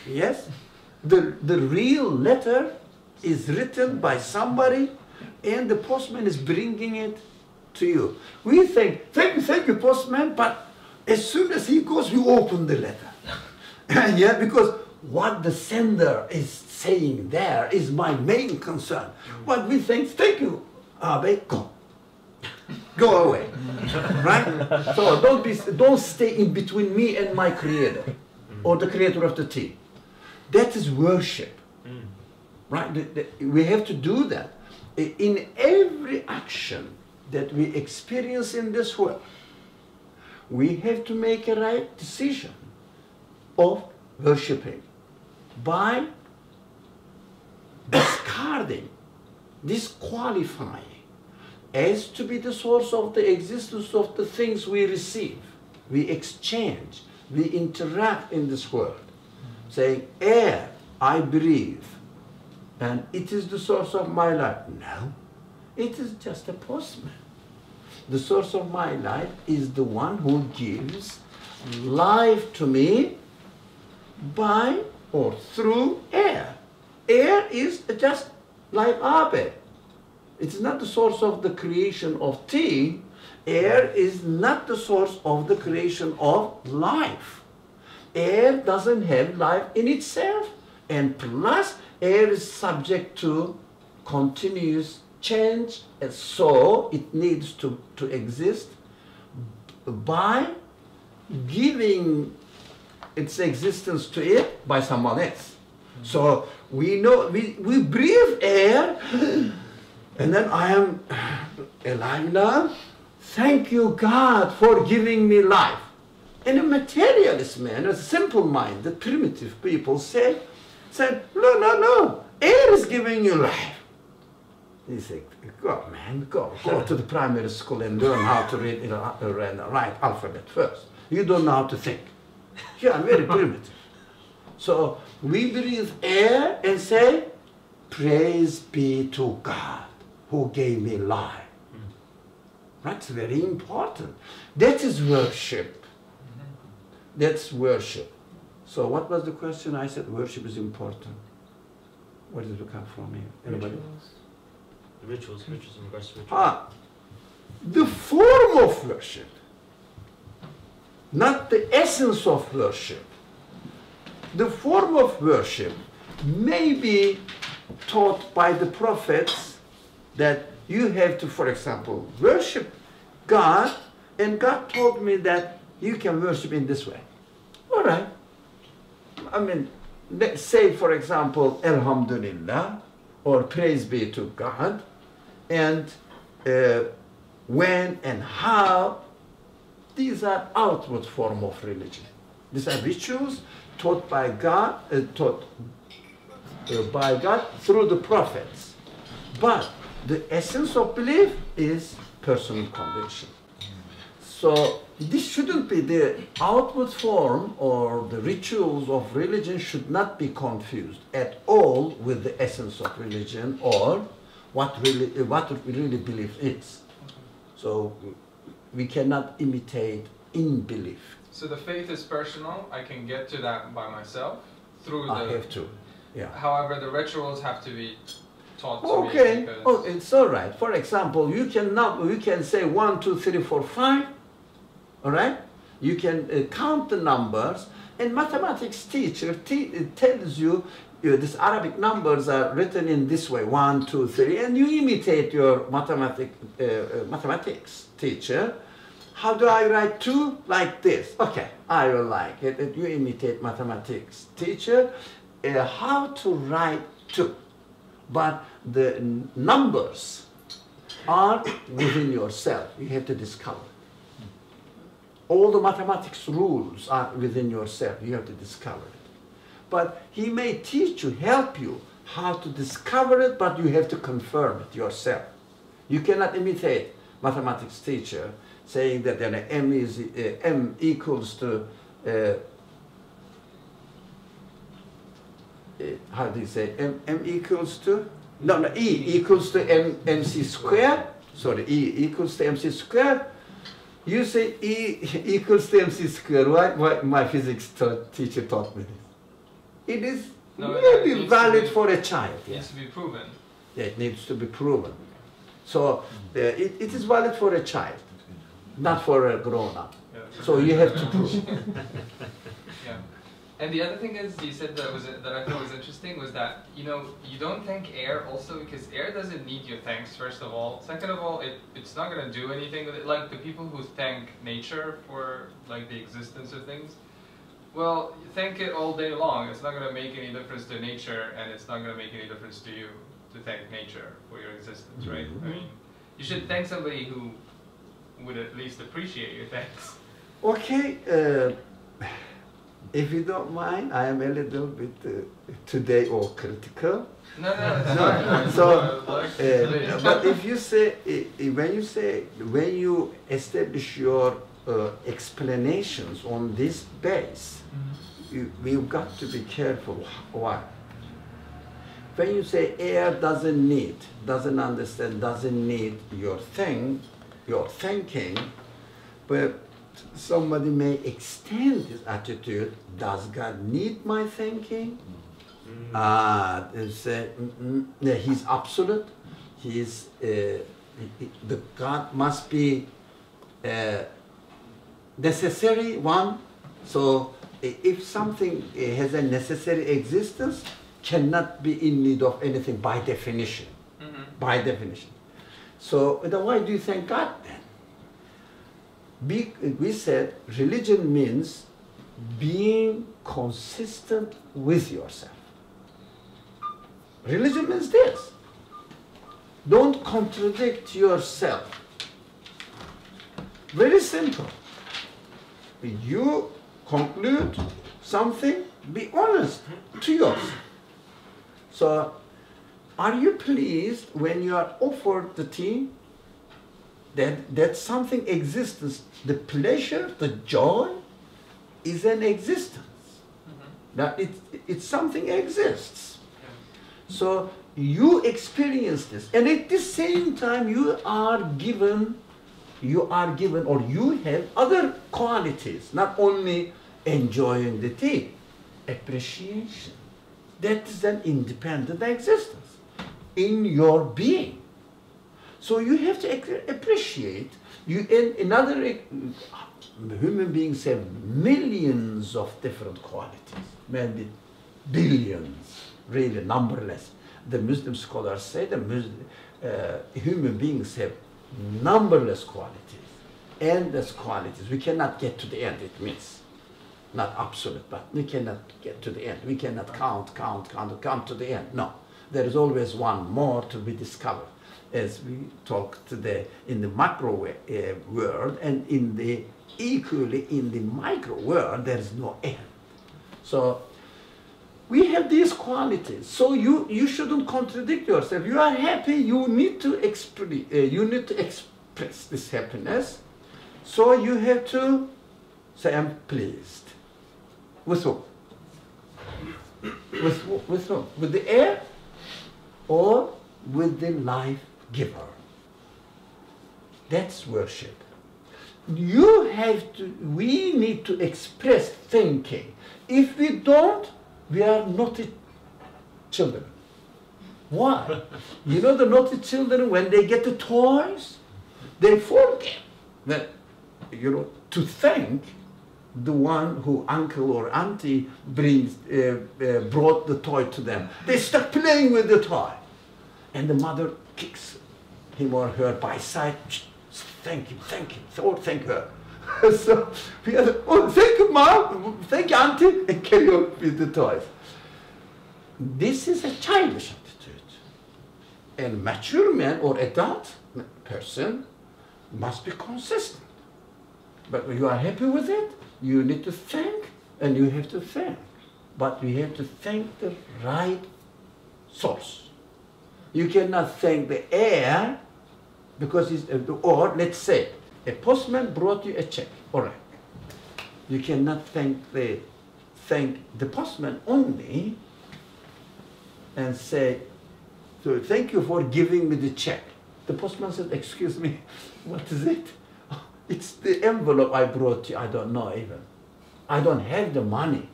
Yes? The real letter is written by somebody and the postman is bringing it to you. We think, thank you, postman, but as soon as he goes, we open the letter. Yeah, because what the sender is saying there is my main concern. What we think, thank you, Abe, go. Go away. Right? So don't stay in between me and my creator or the creator of the tea. That is worship. Right? We have to do that. In every action that we experience in this world, we have to make a right decision of worshipping by discarding, disqualifying as to be the source of the existence of the things we receive, we exchange, we interact in this world. Saying, air, I breathe, and it is the source of my life. No, it is just a postman. The source of my life is the one who gives life to me by or through air. Air is just like Abe. It is not the source of the creation of tea. Air is not the source of the creation of life. Air doesn't have life in itself, and plus air is subject to continuous change, and so it needs to exist by giving its existence to it by someone else. So we know, we breathe air, and then I am alive now. Thank you, God, for giving me life. And a materialist man, a simple-minded, primitive people said, no, air is giving you life. He said, go, man, go to the primary school and learn how to read and write alphabet first. You don't know how to think. You are very primitive. So we breathe air and say, praise be to God who gave me life. That's very important. That is worship. That's worship. So what was the question? I said worship is important. Where did it come from here? Anybody? Rituals in regards to rituals. The form of worship, not the essence of worship. The form of worship may be taught by the prophets that you have to, for example, worship God, and God told me that you can worship in this way. All right. I mean, let's say, for example, Alhamdulillah, or praise be to God, and when and how, these are outward form of religion. These are rituals taught by God, through the prophets. But the essence of belief is personal conviction. So this shouldn't be the outward form, or the rituals of religion should not be confused at all with the essence of religion, or what we really believe is. So we cannot imitate in belief. So the faith is personal. I can get to that by myself through I have to, yeah. However, the rituals have to be taught to me. Okay, oh, it's all right. For example, you can say 1, 2, 3, 4, 5. All right? You can count the numbers, and mathematics teacher tells you these Arabic numbers are written in this way, 1, 2, 3, and you imitate your mathematics teacher. How do I write 2? Like this. Okay, I will like it. You imitate mathematics teacher. How to write 2. But the numbers are within yourself. You have to discover. All the mathematics rules are within yourself. You have to discover it. But he may teach you, help you how to discover it, but you have to confirm it yourself. You cannot imitate mathematics teacher saying that m equals to how do you say m equals to e equals to mc squared. Sorry, e equals to mc squared. You say E equals to mc squared. Why my physics teacher taught me this? It is maybe valid for a child. It needs to be proven. Yeah, it needs to be proven. So it is valid for a child, not for a grown-up. Yeah, so you have to prove. Yeah. And the other thing is, you said that I thought was interesting was that, you don't thank air also because air doesn't need your thanks, first of all. Second of all, it's not going to do anything with it. Like the people who thank nature for like the existence of things, well, thank it all day long. It's not going to make any difference to nature, and it's not going to make any difference to you to thank nature for your existence, right? I mean, you should thank somebody who would at least appreciate your thanks. Okay. If you don't mind, I am a little bit today or critical. No, it's so, fine. but if you say, when you establish your explanations on this base, we've got to be careful. Why? When you say air doesn't need your thinking, but somebody may extend this attitude. Does God need my thinking? He's absolute. The God must be necessary one. So if something has a necessary existence, cannot be in need of anything by definition. By definition. So why do you thank God then? We said religion means being consistent with yourself. Religion means this. Don't contradict yourself. Very simple. You conclude something, be honest to yourself. So, are you pleased when you are offered the tea? That something exists, the pleasure, the joy is an existence. That it's something exists. So you experience this, and at the same time you are given, or you have other qualities, not only enjoying the tea, appreciation. That is an independent existence in your being. So you have to appreciate. Another human beings have millions of different qualities, maybe billions, really numberless. The Muslim scholars say human beings have numberless qualities, endless qualities. We cannot get to the end. It means not absolute, but we cannot get to the end. We cannot count to the end. No, there is always one more to be discovered. as we talk today in the macro world, and in the equally in the micro world, there is no end. So we have these qualities. So you shouldn't contradict yourself. You are happy. You need to express this happiness. So you have to say, I'm pleased. With whom? With whom? With the air or with the life giver? That's worship. We need to express thinking. If we don't, we are naughty children. Why? You know the naughty children, when they get the toys, they forget that, to thank the one who uncle or auntie brought the toy to them. They start playing with the toy. And the mother kicks him or her by side. Thank you, or thank her. So we are, oh, thank you, mom, thank you, auntie, and carry on with the toys. This is a childish attitude. And mature man or adult person must be consistent. But when you are happy with it, you need to thank, and you have to thank. But you have to thank the right source. You cannot thank the air, because or let's say, a postman brought you a check, all right. You cannot thank the postman only and say, so thank you for giving me the check. The postman said, excuse me, what is it? Oh, it's the envelope I brought you. I don't know even. I don't have the money.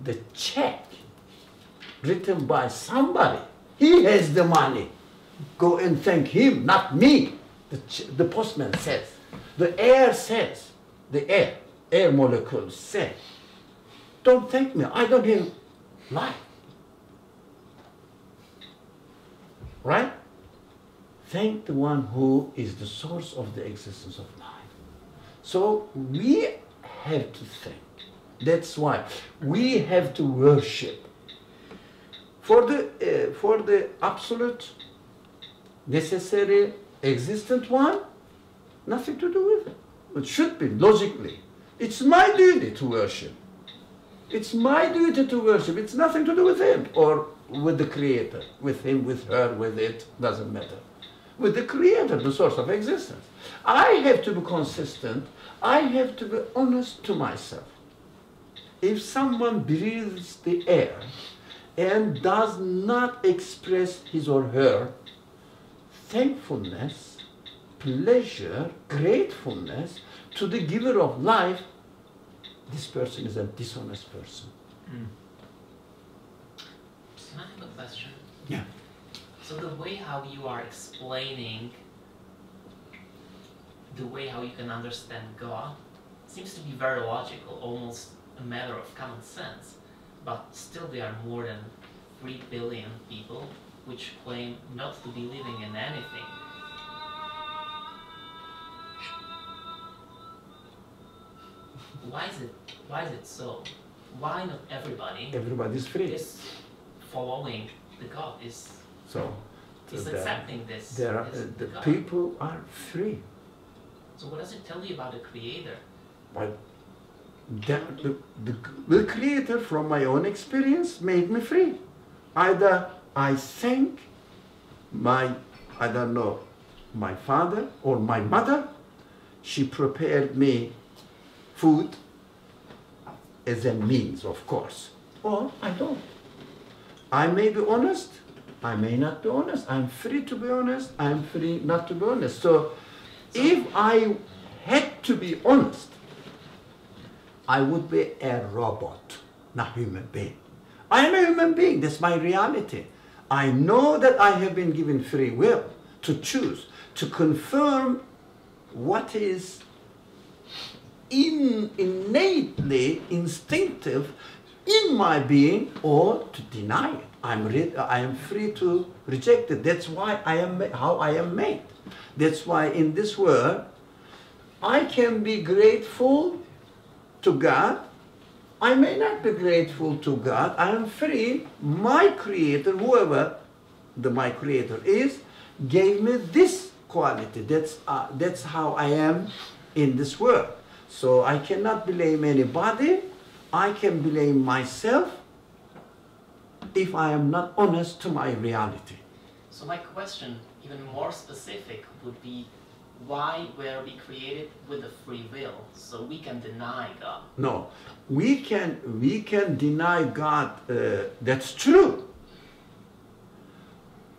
The check written by somebody, he has the money. Go and thank him, not me. The postman says. The air says. The air molecules say. Don't thank me. I don't have life. Right? Thank the one who is the source of the existence of life. So we have to thank. That's why we have to worship. For the absolute, necessary, existent one, nothing to do with it. It should be, logically. It's my duty to worship. It's my duty to worship. It's nothing to do with him or with the Creator. With him, with her, with it, doesn't matter. With the Creator, the source of existence. I have to be consistent. I have to be honest to myself. If someone breathes the air and does not express his or her thankfulness, pleasure, gratefulness to the giver of life, this person is a dishonest person. Can I have a question? Yeah. So the way how you are explaining the way how you can understand God seems to be very logical, almost a matter of common sense. But still there are more than 3 billion people which claim not to be living in anything. Why is it so? Why not everybody? Everybody's free. Is following the God, is accepting this. The people are free. So what does it tell you about the Creator? But the Creator, from my own experience, made me free. Either I thank my father or my mother. She prepared me food as a means, of course. Or I don't. I may be honest. I may not be honest. I'm free to be honest. I'm free not to be honest. So if I had to be honest, I would be a robot, not a human being. I am a human being. That's my reality. I know that I have been given free will to choose, to confirm what is innately instinctive in my being, or to deny it. I am free to reject it. That's why I am how I am made. That's why in this world, I can be grateful to God. I may not be grateful to God. I am free. My Creator, whoever my Creator is, gave me this quality. That's how I am in this world. So I cannot blame anybody. I can blame myself if I am not honest to my reality. So my question, even more specific, would be why were we created with a free will so we can deny God? No, we can deny God. That's true.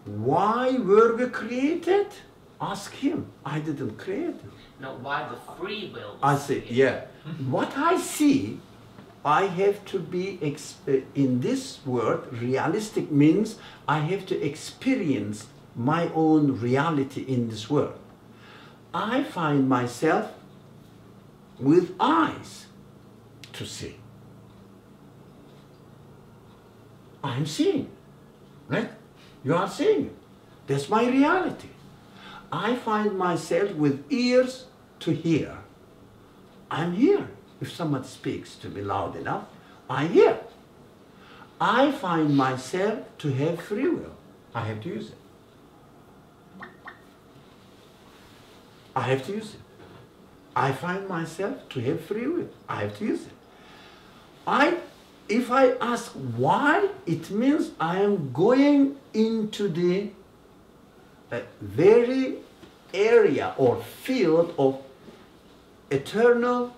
Why were we created? Ask him. I didn't create him. No, why the free will? I was see. created? Yeah. What I see, I have to be in this world. Realistic means I have to experience my own reality in this world. I find myself with eyes to see. I'm seeing, right? You are seeing. That's my reality. I find myself with ears to hear. I'm here. If someone speaks to me loud enough, I hear. I find myself to have free will. I have to use it. I have to use it. I find myself to have free will. I have to use it. If I ask why, it means I am going into the very area or field of eternal,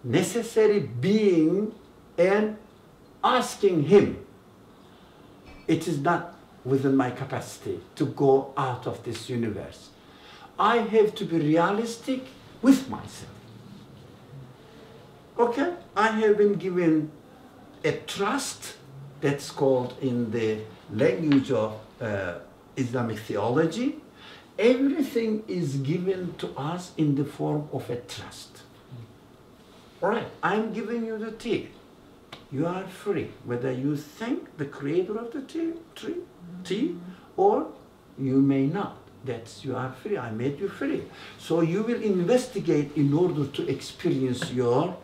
necessary being and asking him. It is not within my capacity to go out of this universe. I have to be realistic with myself. Okay? I have been given a trust that's called in the language of Islamic theology. Everything is given to us in the form of a trust. All right, I'm giving you the tea. You are free, whether you thank the creator of the tea, or you may not. That's, you are free. I made you free. So you will investigate in order to experience your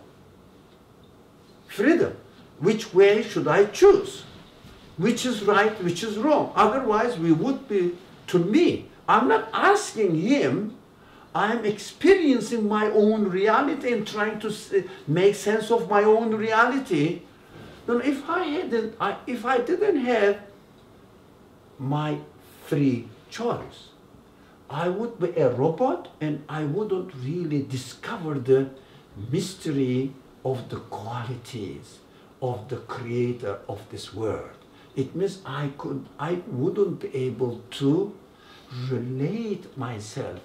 freedom. Which way should I choose? Which is right, which is wrong? Otherwise, we would be, to me, I'm not asking him, I'm experiencing my own reality and trying to make sense of my own reality. Then if I didn't have my free choice, I would be a robot and I wouldn't really discover the mystery of the qualities of the creator of this world. It means I wouldn't be able to relate myself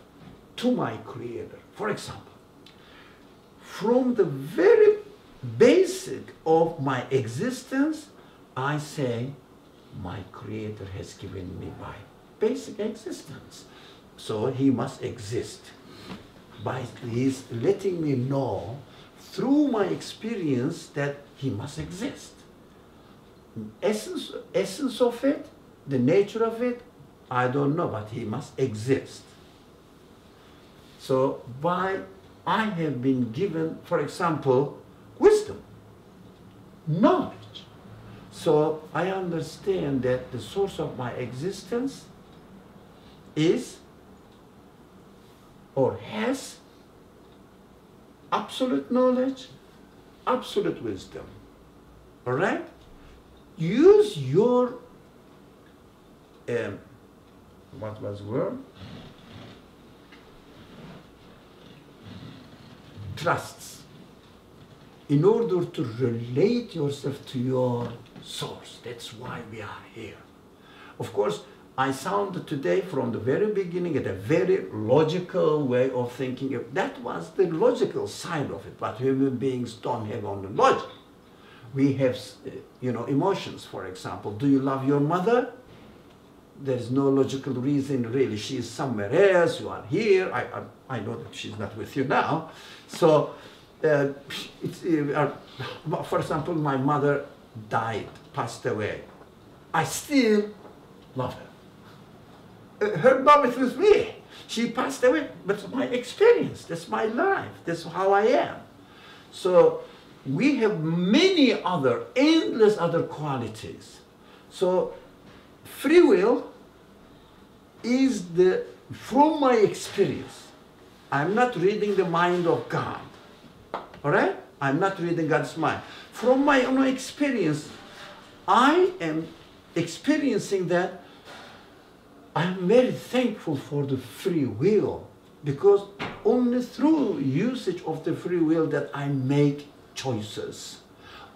to my creator. For example, from the very basic of my existence, I say, my creator has given me my basic existence. So he must exist. He's letting me know through my experience that he must exist. Essence of it, the nature of it, I don't know, but he must exist. So I have been given, for example, wisdom, knowledge. So I understand that the source of my existence is or has absolute knowledge, absolute wisdom. All right? Use your, what was the word? Trusts in order to relate yourself to your source. That's why we are here. Of course, I sound today from the very beginning at a very logical way of thinking. That was the logical side of it, but human beings don't have only logic. We have, emotions, for example. Do you love your mother? There is no logical reason, really. She is somewhere else, you are here. I know that she's not with you now. So, for example, my mother died, passed away. I still love her. Her love is with me. She passed away, but it's my experience. That's my life. That's how I am. So we have many other, endless other qualities. So free will is the, from my experience, I'm not reading the mind of God. All right? I'm not reading God's mind. From my own experience, I am experiencing that I'm very thankful for the free will, because only through usage of the free will that I make choices.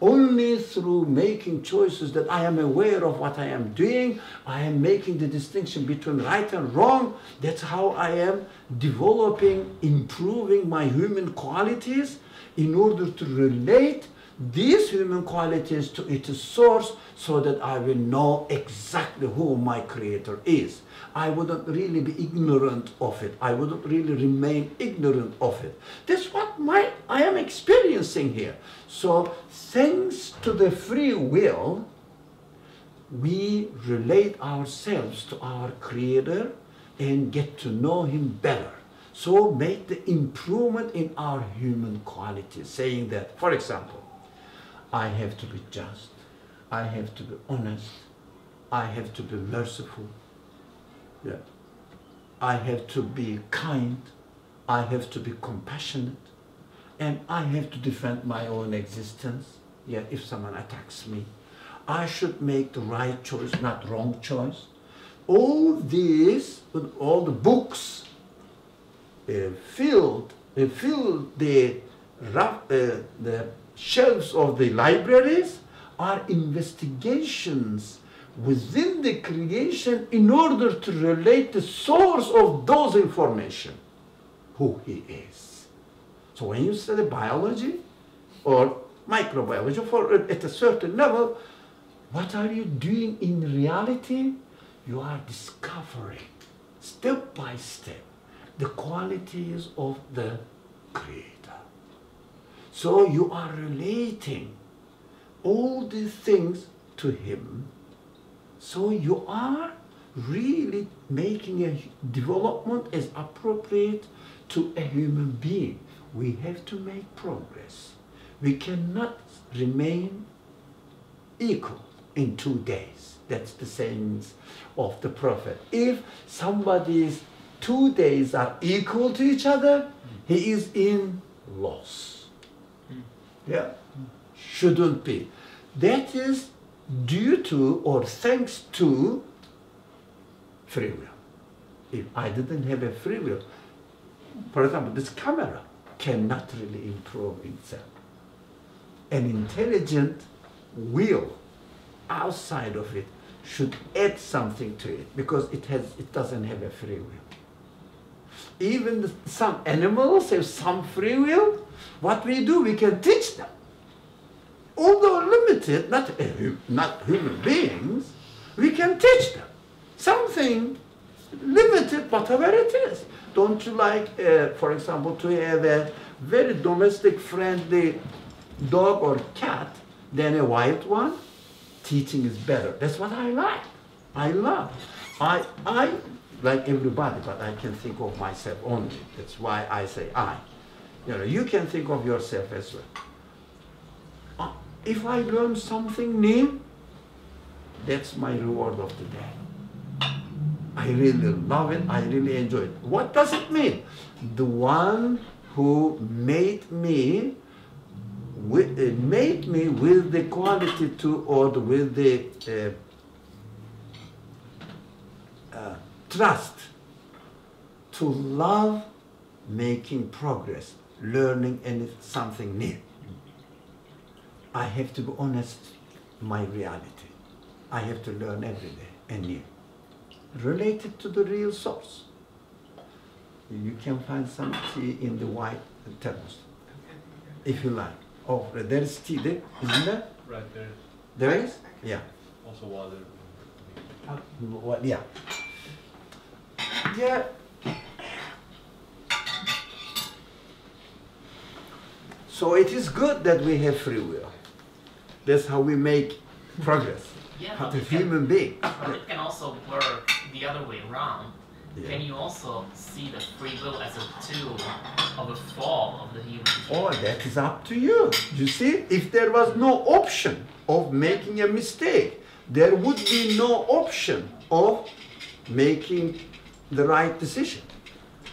Only through making choices that I am aware of what I am doing, I am making the distinction between right and wrong. That's how I am developing, improving my human qualities in order to relate these human qualities to its source, so that I will know exactly who my creator is. I wouldn't really be ignorant of it. I wouldn't really remain ignorant of it. That's what I am experiencing here. So thanks to the free will, we relate ourselves to our creator and get to know him better. So make the improvement in our human qualities, saying that, for example, I have to be just, I have to be honest, I have to be merciful, yeah. I have to be kind, I have to be compassionate, and I have to defend my own existence. Yeah, if someone attacks me, I should make the right choice, not wrong choice. All these, all the books filled the shelves of the libraries are investigations within the creation in order to relate the source of those information, who he is. So when you study biology or microbiology at a certain level, what are you doing in reality? You are discovering step by step the qualities of the Creator. So you are relating all these things to him. So you are really making a development as appropriate to a human being. We have to make progress. We cannot remain equal in 2 days. That's the sayings of the prophet. If somebody's 2 days are equal to each other, he is in loss. Yeah, shouldn't be. That is due to or thanks to free will. If I didn't have a free will, for example, this camera cannot really improve itself. An intelligent will outside of it should add something to it, because it doesn't have a free will. Even some animals have some free will. What we do, we can teach them. Although limited, not human beings, we can teach them something limited, whatever it is. Don't you like, for example, to have a very domestic friendly dog or cat than a wild one? Teaching is better. That's what I like. I love. I like everybody, but I can think of myself only. That's why I say I. You can think of yourself as well. If I learn something new, that's my reward of the day. I really love it. I really enjoy it. What does it mean? The one who made me with the quality to, or with the trust to love making progress, learning something new. I have to be honest my reality. I have to learn every day anew. Related to the real source. You can find some tea in the white thermos, if you like. Oh, there is tea there, isn't there? Right there. There is? Yeah. Also water. What? Yeah. Yeah. So it is good that we have free will. That's how we make progress. Yeah, As a human being. But it can also work the other way around. Yeah. Can you also see the free will as a tool of a fall of the human being? Oh, that is up to you. You see, if there was no option of making a mistake, there would be no option of making the right decision.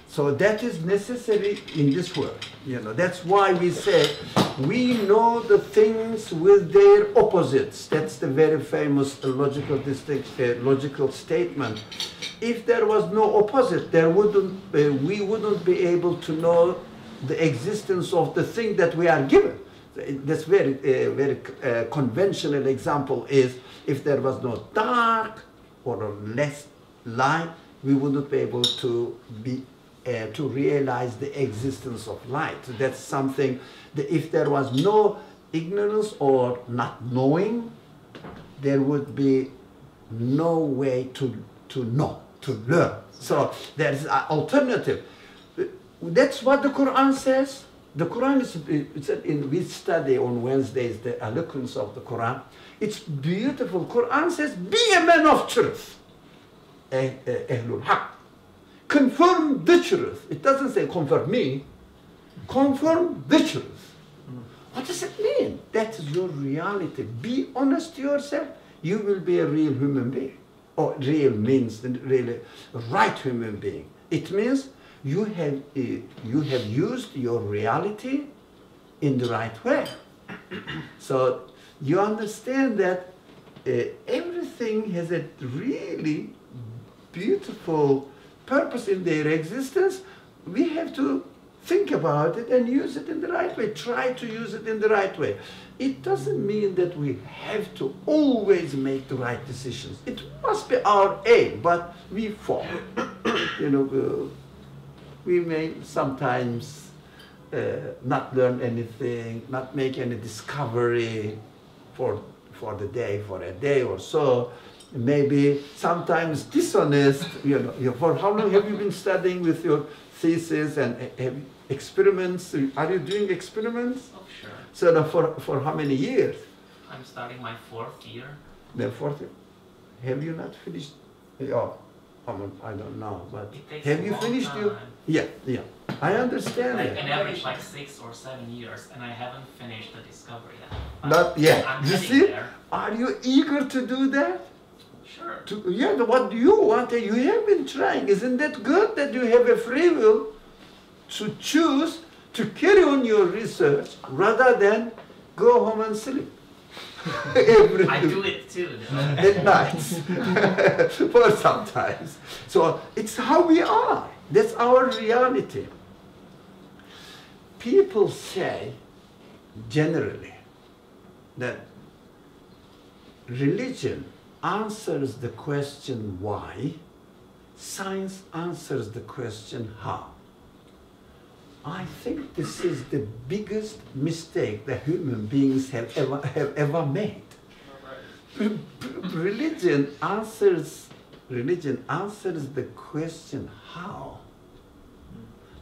So that is necessary in this world. That's why we say we know the things with their opposites. That's the very famous logical statement. If there was no opposite, we wouldn't be able to know the existence of the thing that we are given. This very conventional example is if there was no dark or less light, we wouldn't be able to realize the existence of light. So that's something that if there was no ignorance or not knowing, there would be no way to know, to learn. So there's an alternative. That's what the Quran says. The Quran we study on Wednesdays the eloquence of the Quran. It's beautiful. Quran says, be a man of truth. Ahlul Haq. Confirm the truth. It doesn't say confirm me. Confirm the truth. What does it mean? That is your reality. Be honest to yourself. You will be a real human being. Or real means really a right human being. It means you have used your reality in the right way. So you understand that everything has a really beautiful purpose in their existence. We have to think about it and use it in the right way. Try to use it in the right way. It doesn't mean that we have to always make the right decisions. It must be our aim, but we fall. We may sometimes not learn anything, not make any discovery for a day or so. Maybe sometimes dishonest. For how long have you been studying with your thesis and have experiments? Are you doing experiments? Oh, sure. So for how many years? I'm starting my 4th year. The 4th year? Have you not finished? Oh, I don't know, but It takes have a you long finished time. your? Yeah. I understand Like that. an average like 6 or 7 years, and I haven't finished the discovery yet. But Not yet. I'm You getting see? there. Are you eager to do that? Sure. What do you want? You have been trying. Isn't that good that you have a free will to choose to carry on your research rather than go home and sleep? I do it too, though. At night. For sometimes. So it's how we are. That's our reality. People say, generally, that religion answers the question why, science answers the question how. I think this is the biggest mistake that human beings have ever made. Religion answers the question how.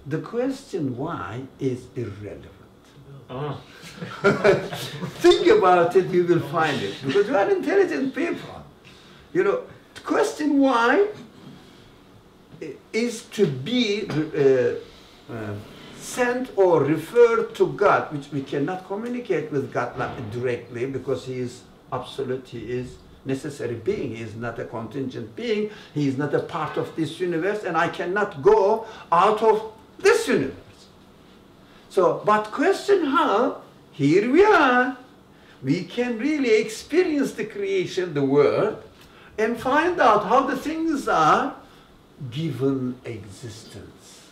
The question why is irrelevant. Oh. Think about it, you will find it. Because you are intelligent people. The question why is to be sent or referred to God, which we cannot communicate with God directly because He is absolute, He is necessary being, He is not a contingent being, He is not a part of this universe, and I cannot go out of this universe. So, but question how, here we are, we can really experience the creation, the world, and find out how the things are given existence.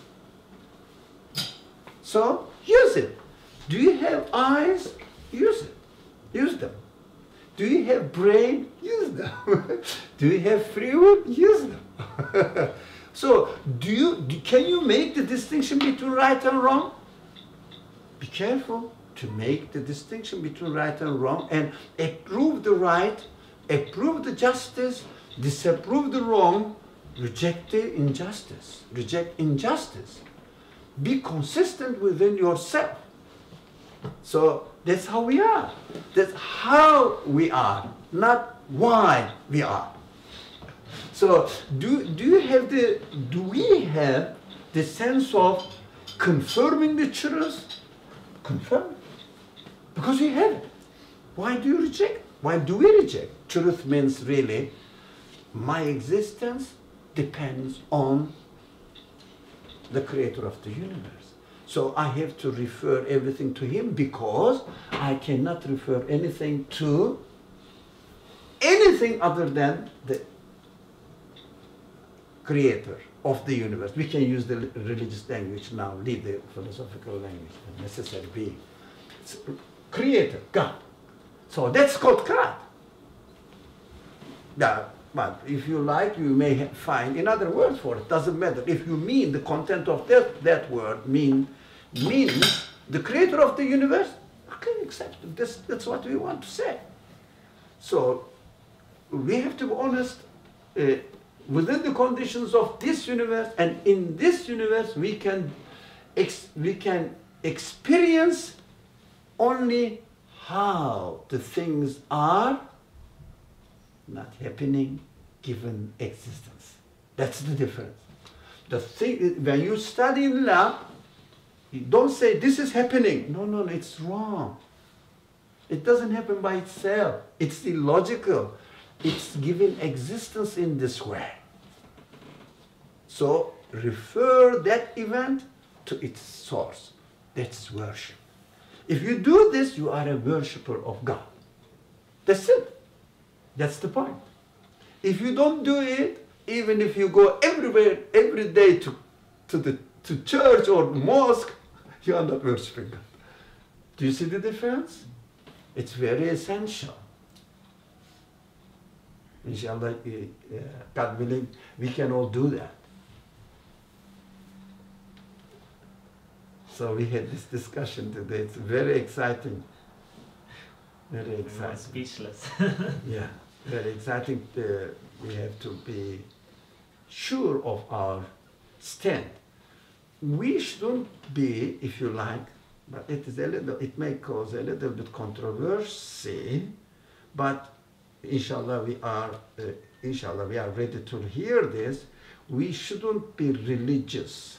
So, use it. Do you have eyes? Use it. Use them. Do you have brain? Use them. Do you have free will? Use them. So, can you make the distinction between right and wrong? Be careful to make the distinction between right and wrong and approve the right, approve the justice, disapprove the wrong, reject the injustice. Reject injustice. Be consistent within yourself. So that's how we are. That's how we are, not why we are. So do we have the sense of confirming the truth? Confirm. Because we have it. Why do you reject? Why do we reject? Truth means really my existence depends on the creator of the universe. So I have to refer everything to him because I cannot refer anything to anything other than the creator of the universe. We can use the religious language now, leave the philosophical language, the necessary being. It's creator, God. So that's called God. Yeah, but if you like, you may find another word for it. Doesn't matter. If you mean the content of that word means the creator of the universe, okay, accept it. That's what we want to say. So we have to be honest within the conditions of this universe, and in this universe we can experience only how the things are not happening given existence. That's the difference. The thing, when you study in lab, you don't say this is happening. No, it's wrong. It doesn't happen by itself. It's illogical. It's given existence in this way. So refer that event to its source. That's worship. If you do this, you are a worshipper of God. That's it. That's the point. If you don't do it, even if you go everywhere, every day to church or mosque, you are not worshiping God. Do you see the difference? It's very essential. Inshallah, God willing, we can all do that. So we had this discussion today. It's very exciting. Very exciting. Speechless. Yeah, very exciting. We have to be sure of our stand. We shouldn't be, if you like, but it may cause a little bit controversy, but inshallah we are ready to hear this. We shouldn't be religious.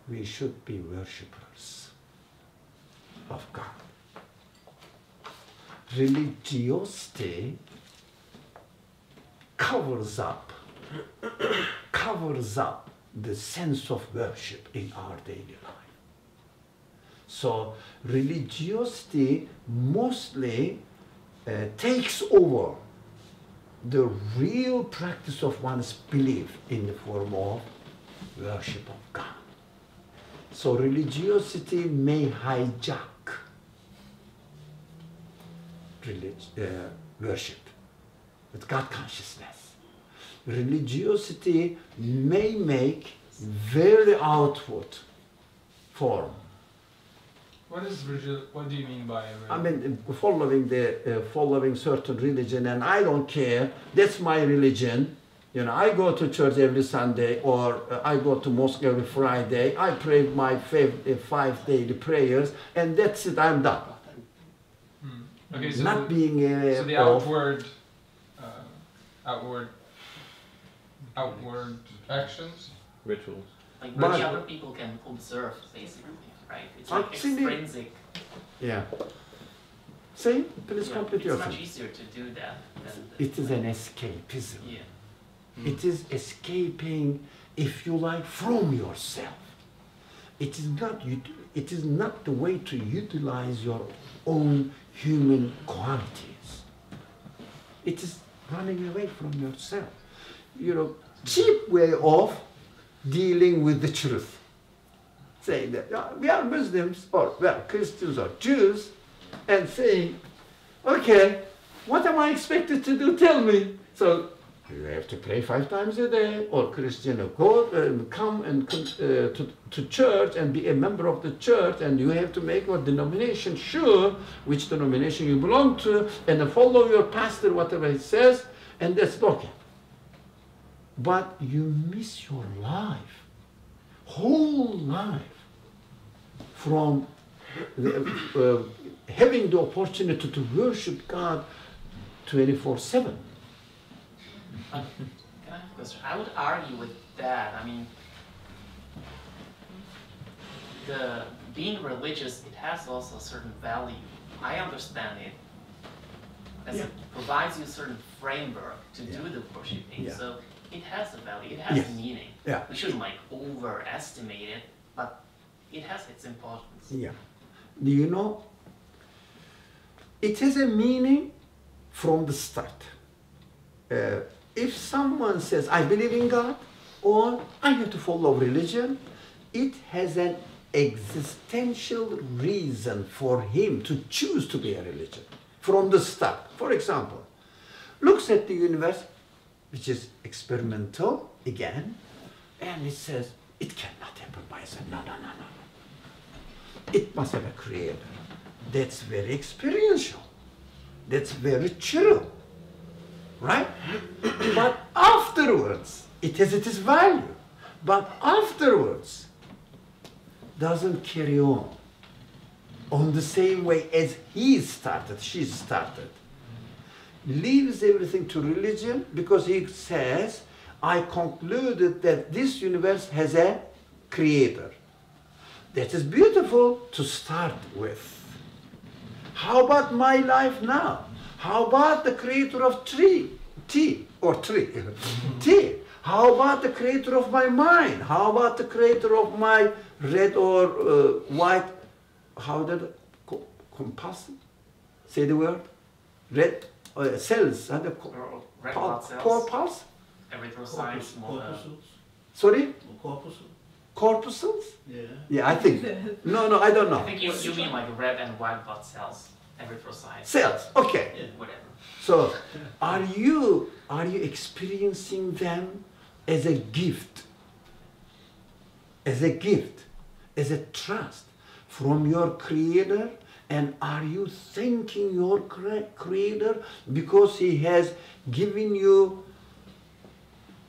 We should be worshippers of God. Religiosity covers up the sense of worship in our daily life. So religiosity mostly takes over the real practice of one's belief in the form of worship of God. So religiosity may hijack worship with God consciousness. Religiosity may make very outward form. What do you mean by religion? I mean, following certain religion, and I don't care. That's my religion. You know, I go to church every Sunday, or I go to mosque every Friday. I pray my 5 daily prayers, and that's it. I'm done. Okay, so not being so the outward actions, Rituals. Like But- many other people can observe, basically, right? It's like Actually- extrinsic. Yeah. Say, please Yeah, complete your it's much sentence. easier to do that than It is an escapism. yeah. It is escaping, if you like, from yourself. It is not the way to utilize your own human qualities. It is running away from yourself. You know, cheap way of dealing with the truth. Saying that we are Muslims, or we are Christians or Jews, and saying, okay, what am I expected to do? Tell me. So you have to pray 5 times a day, or Christian, or go and come and to church and be a member of the church, and you have to make your denomination sure which denomination you belong to, and then follow your pastor, whatever he says, and that's okay. But you miss your life, whole life, from having the opportunity to worship God 24/7. Can I have a question? I would argue with that. I mean, being religious, it has also a certain value. I understand it, as Yeah. it provides you a certain framework to Yeah. do the worshiping. Yeah. So it has a value, it has Yes. meaning. Yeah. We shouldn't like overestimate it, but it has its importance. Yeah. Do you know? It has a meaning from the start. If someone says, I believe in God, or I have to follow religion, it has an existential reason for him to choose to be a religion from the start. For example, looks at the universe, which is experimental again, and it says, it cannot happen by itself. No, no, no, no. It must have a creator. That's very experiential. That's very true. Right? But afterwards, it has its value. But afterwards, doesn't carry on the same way as he started, she started. Leaves everything to religion because he says, I concluded that this universe has a creator. That is beautiful to start with. How about my life now? How about the creator of tea? How about the creator of my mind? How about the creator of my red or white, how did compulsive? Say the word? Red cells. Red blood cells, Corpus? erythrocytes, Sorry? Corpuscle? Corpuscles? Yeah. Yeah, I think. No, I don't know. I think you mean like red and white blood cells, erythrocytes. Cells, okay. Whatever. So, are you experiencing them as a gift? As a gift, as a trust from your Creator? And are you thanking your Creator because He has given you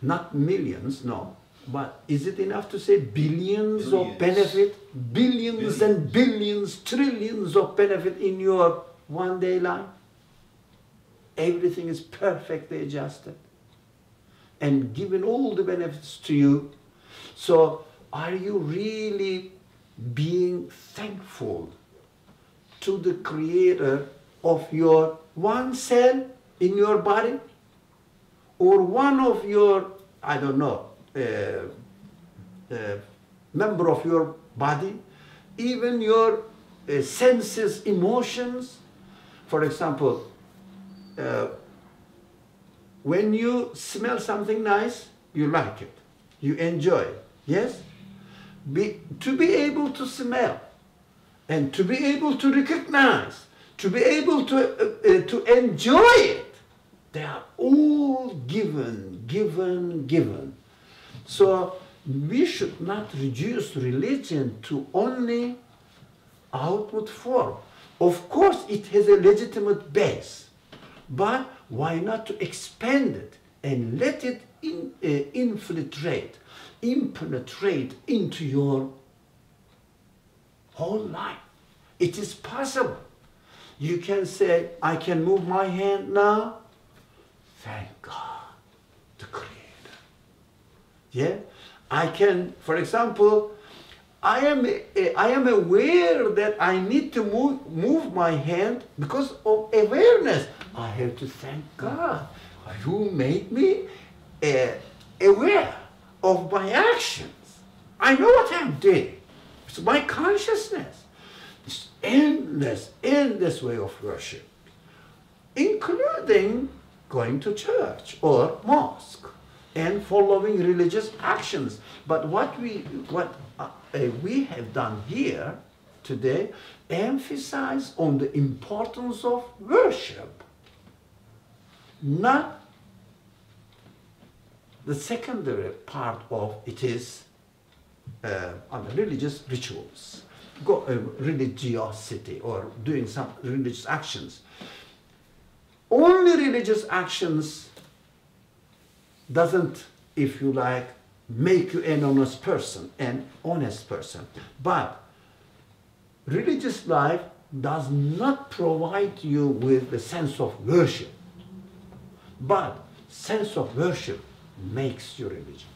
not millions, no, but is it enough to say billions of benefit? Billions and billions, trillions of benefit in your one day life? Everything is perfectly adjusted and given all the benefits to you. So are you really being thankful to the Creator of your one cell in your body? Or one of your, I don't know, member of your body, even your senses, emotions. For example, when you smell something nice, you like it, you enjoy it, yes? To be able to smell and to be able to recognize, to be able to enjoy it, they are all given. So we should not reduce religion to only outward form. Of course, it has a legitimate base, but why not to expand it and let it impenetrate into your whole life? It is possible. You can say, I can move my hand now. Thank God, the Creator. Yeah? I can, for example, I am aware that I need to move my hand because of awareness. I have to thank God who made me aware of my actions. I know what I'm doing. It's my consciousness. It's endless way of worship, including going to church or mosque and following religious actions. But what we have done here today, emphasize on the importance of worship, not the secondary part of it is on the religious rituals, religiosity or doing some religious actions. Only religious actions doesn't, if you like, make you an honest person. But religious life does not provide you with the sense of worship. But sense of worship makes you religion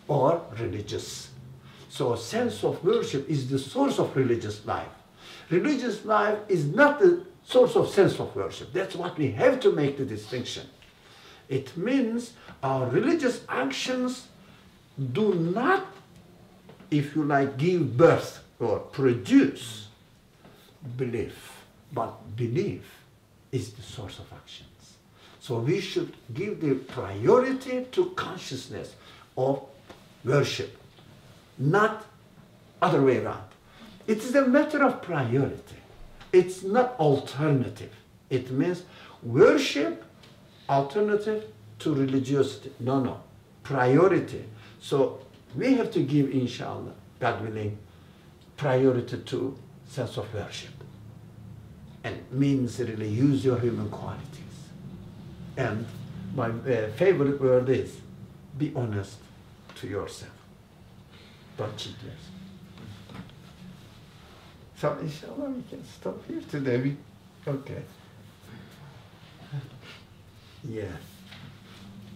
or religious. So sense of worship is the source of religious life. Religious life is not the source of sense of worship. That's what we have to make the distinction. It means our religious actions do not, if you like, give birth or produce belief, but belief is the source of actions. So we should give the priority to consciousness of worship, not other way around. It is a matter of priority. It's not alternative. It means worship alternative to religiosity. No, no. Priority. So we have to give, inshallah, God willing, priority to sense of worship. And means really use your human qualities. And my favorite word is, be honest to yourself. Don't cheat yourself. So inshallah we can stop here today. Okay. Yeah.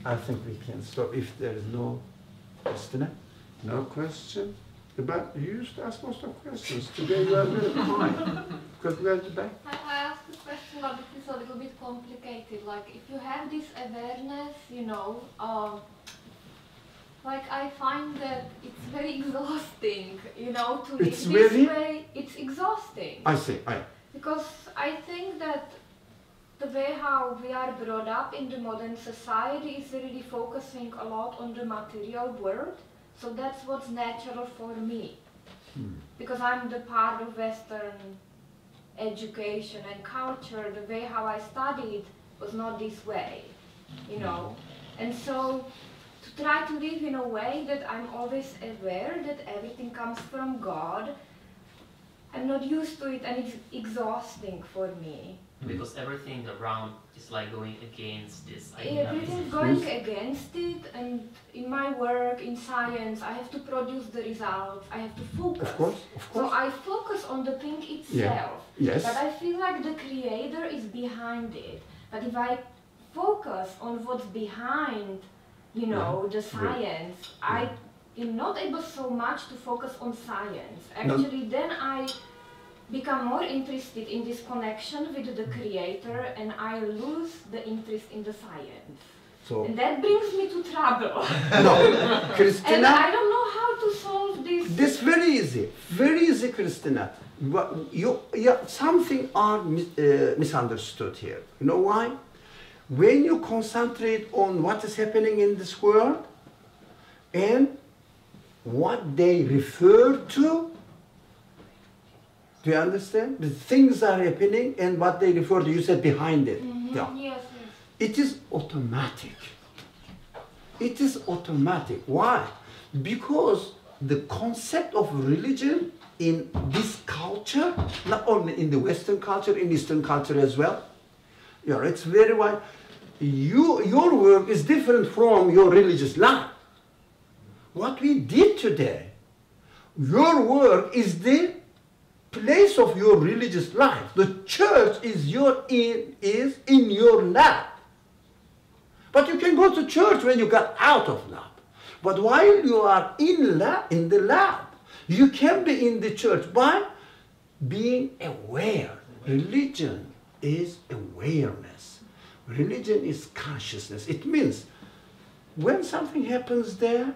I think we can stop if there is no question. No question? But you used to ask most of questions. Today you are very quiet. Because we are back. I asked a question, but it is a little bit complicated. Like, if you have this awareness, you know, like I find that it's very exhausting, you know, to live It's this really? way. It's exhausting. I see. Because I think that the way how we are brought up in the modern society is really focusing a lot on the material world. So that's what's natural for me. Because I'm the part of Western education and culture, the way how I studied was not this way, you know. And so to try to live in a way that I'm always aware that everything comes from God, I'm not used to it, and it's exhausting for me. Because everything around is like going against this idea. Everything's going against it, and in my work, in science, I have to produce the results, I have to focus. Of course. So I focus on the thing itself, Yeah. Yes. but I feel like the creator is behind it. But if I focus on what's behind, you know, the science, I am not able so much to focus on science. Actually, then I become more interested in this connection with the creator, and I lose the interest in the science. So And that brings me to trouble. no, Christina. And I don't know how to solve this. This very easy, Christina. But something are misunderstood here. You know why? When you concentrate on what is happening in this world and what they refer to, do you understand? The things are happening and what they refer to, you said behind it. Yeah. Yes. It is automatic. It is automatic. Why? Because the concept of religion in this culture, not only in the Western culture, in Eastern culture as well, yeah, it's very wide. Your work is different from your religious life. What we did today, your work is the place of your religious life. The church is in your lab. But you can go to church when you got out of lab. But while you are in the lab, you can be in the church by being aware. Religion is awareness. Religion is consciousness. It means when something happens there,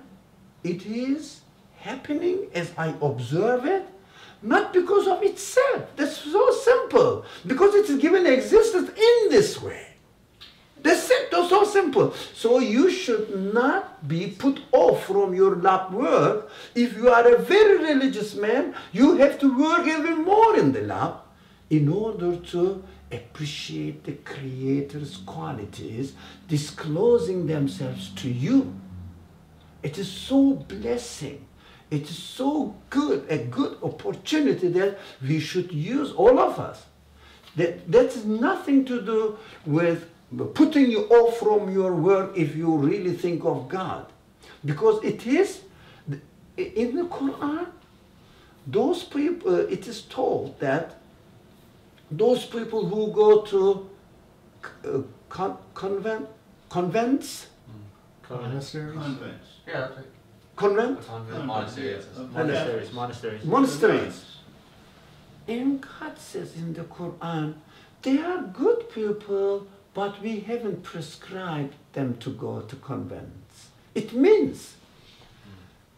it is happening as I observe it, not because of itself. That's so simple. Because it is given existence in this way. That's it. That's so simple. So you should not be put off from your lab work. If you are a very religious man, you have to work even more in the lab in order to appreciate the Creator's qualities disclosing themselves to you. It is so blessing. It is so good, a good opportunity that we should use, all of us. That's nothing to do with putting you off from your work if you really think of God. Because it is, in the Quran, those people, it is told that those people who go to convents, Monasteries? Yeah, convent, monasteries. And God says in the Quran, they are good people, but we haven't prescribed them to go to convents. It means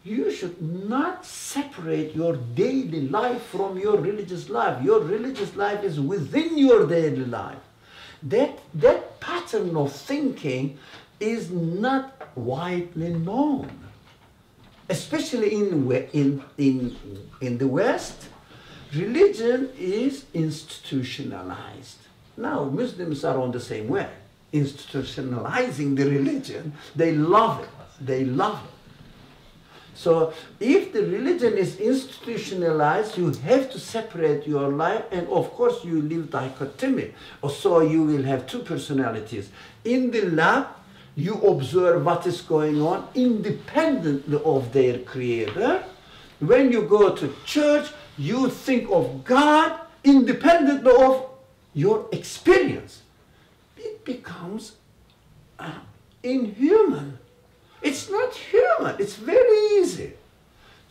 you should not separate your daily life from your religious life. Your religious life is within your daily life. That pattern of thinking is not widely known, especially in the West. Religion is institutionalized. Now, Muslims are on the same way, institutionalizing the religion. They love it. They love it. So if the religion is institutionalized, you have to separate your life, and of course you live dichotomy. So you will have two personalities. In the lab, you observe what is going on independently of their creator. When you go to church, you think of God independently of your experience. It becomes inhuman. It's not human. It's very easy.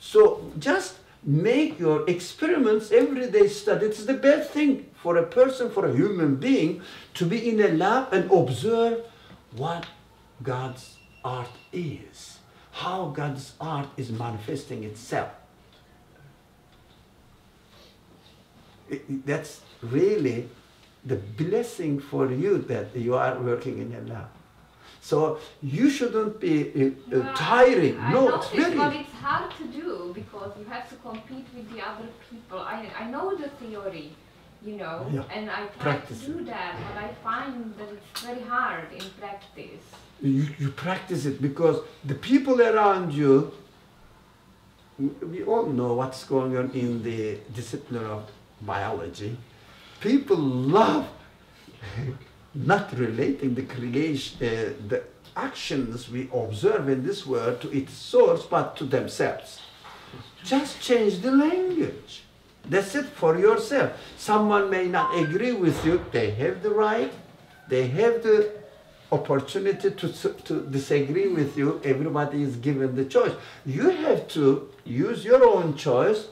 So just make your experiments everyday study. It's the best thing for a person, for a human being, to be in a lab and observe what God's art is, how God's art is manifesting itself. That's really the blessing for you that you are working in a lab. So you shouldn't be tiring. I No, know it's this, very... but it's hard to do because you have to compete with the other people. I know the theory, you know, Yeah. and I try Practice to do that, but I find that it's very hard in practice. You practice it because the people around you, we all know what's going on in the discipline of biology. People love not relating the creation, the actions we observe in this world to its source, but to themselves. Just change the language. That's it for yourself. Someone may not agree with you. They have the right. They have the opportunity to disagree with you. Everybody is given the choice. You have to use your own choice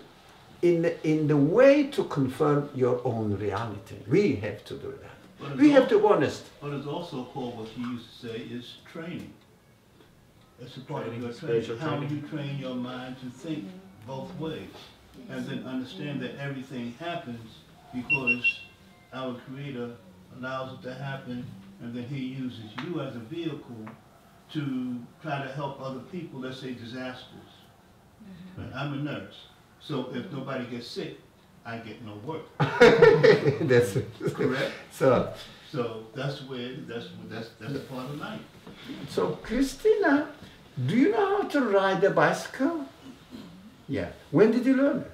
in the way to confirm your own reality. We have to do that. We have to be honest. But it's also called, what you used to say, is training. It's a part Training, of your spiritual training. How training. you train your mind to think both ways. And then understand that everything happens because our Creator allows it to happen, and then He uses you as a vehicle to try to help other people, let's say disasters. Right? I'm a nurse, so if nobody gets sick, I get no work. That's Correct? So that's a part of life. So, Christina, do you know how to ride a bicycle? Yeah. When did you learn it?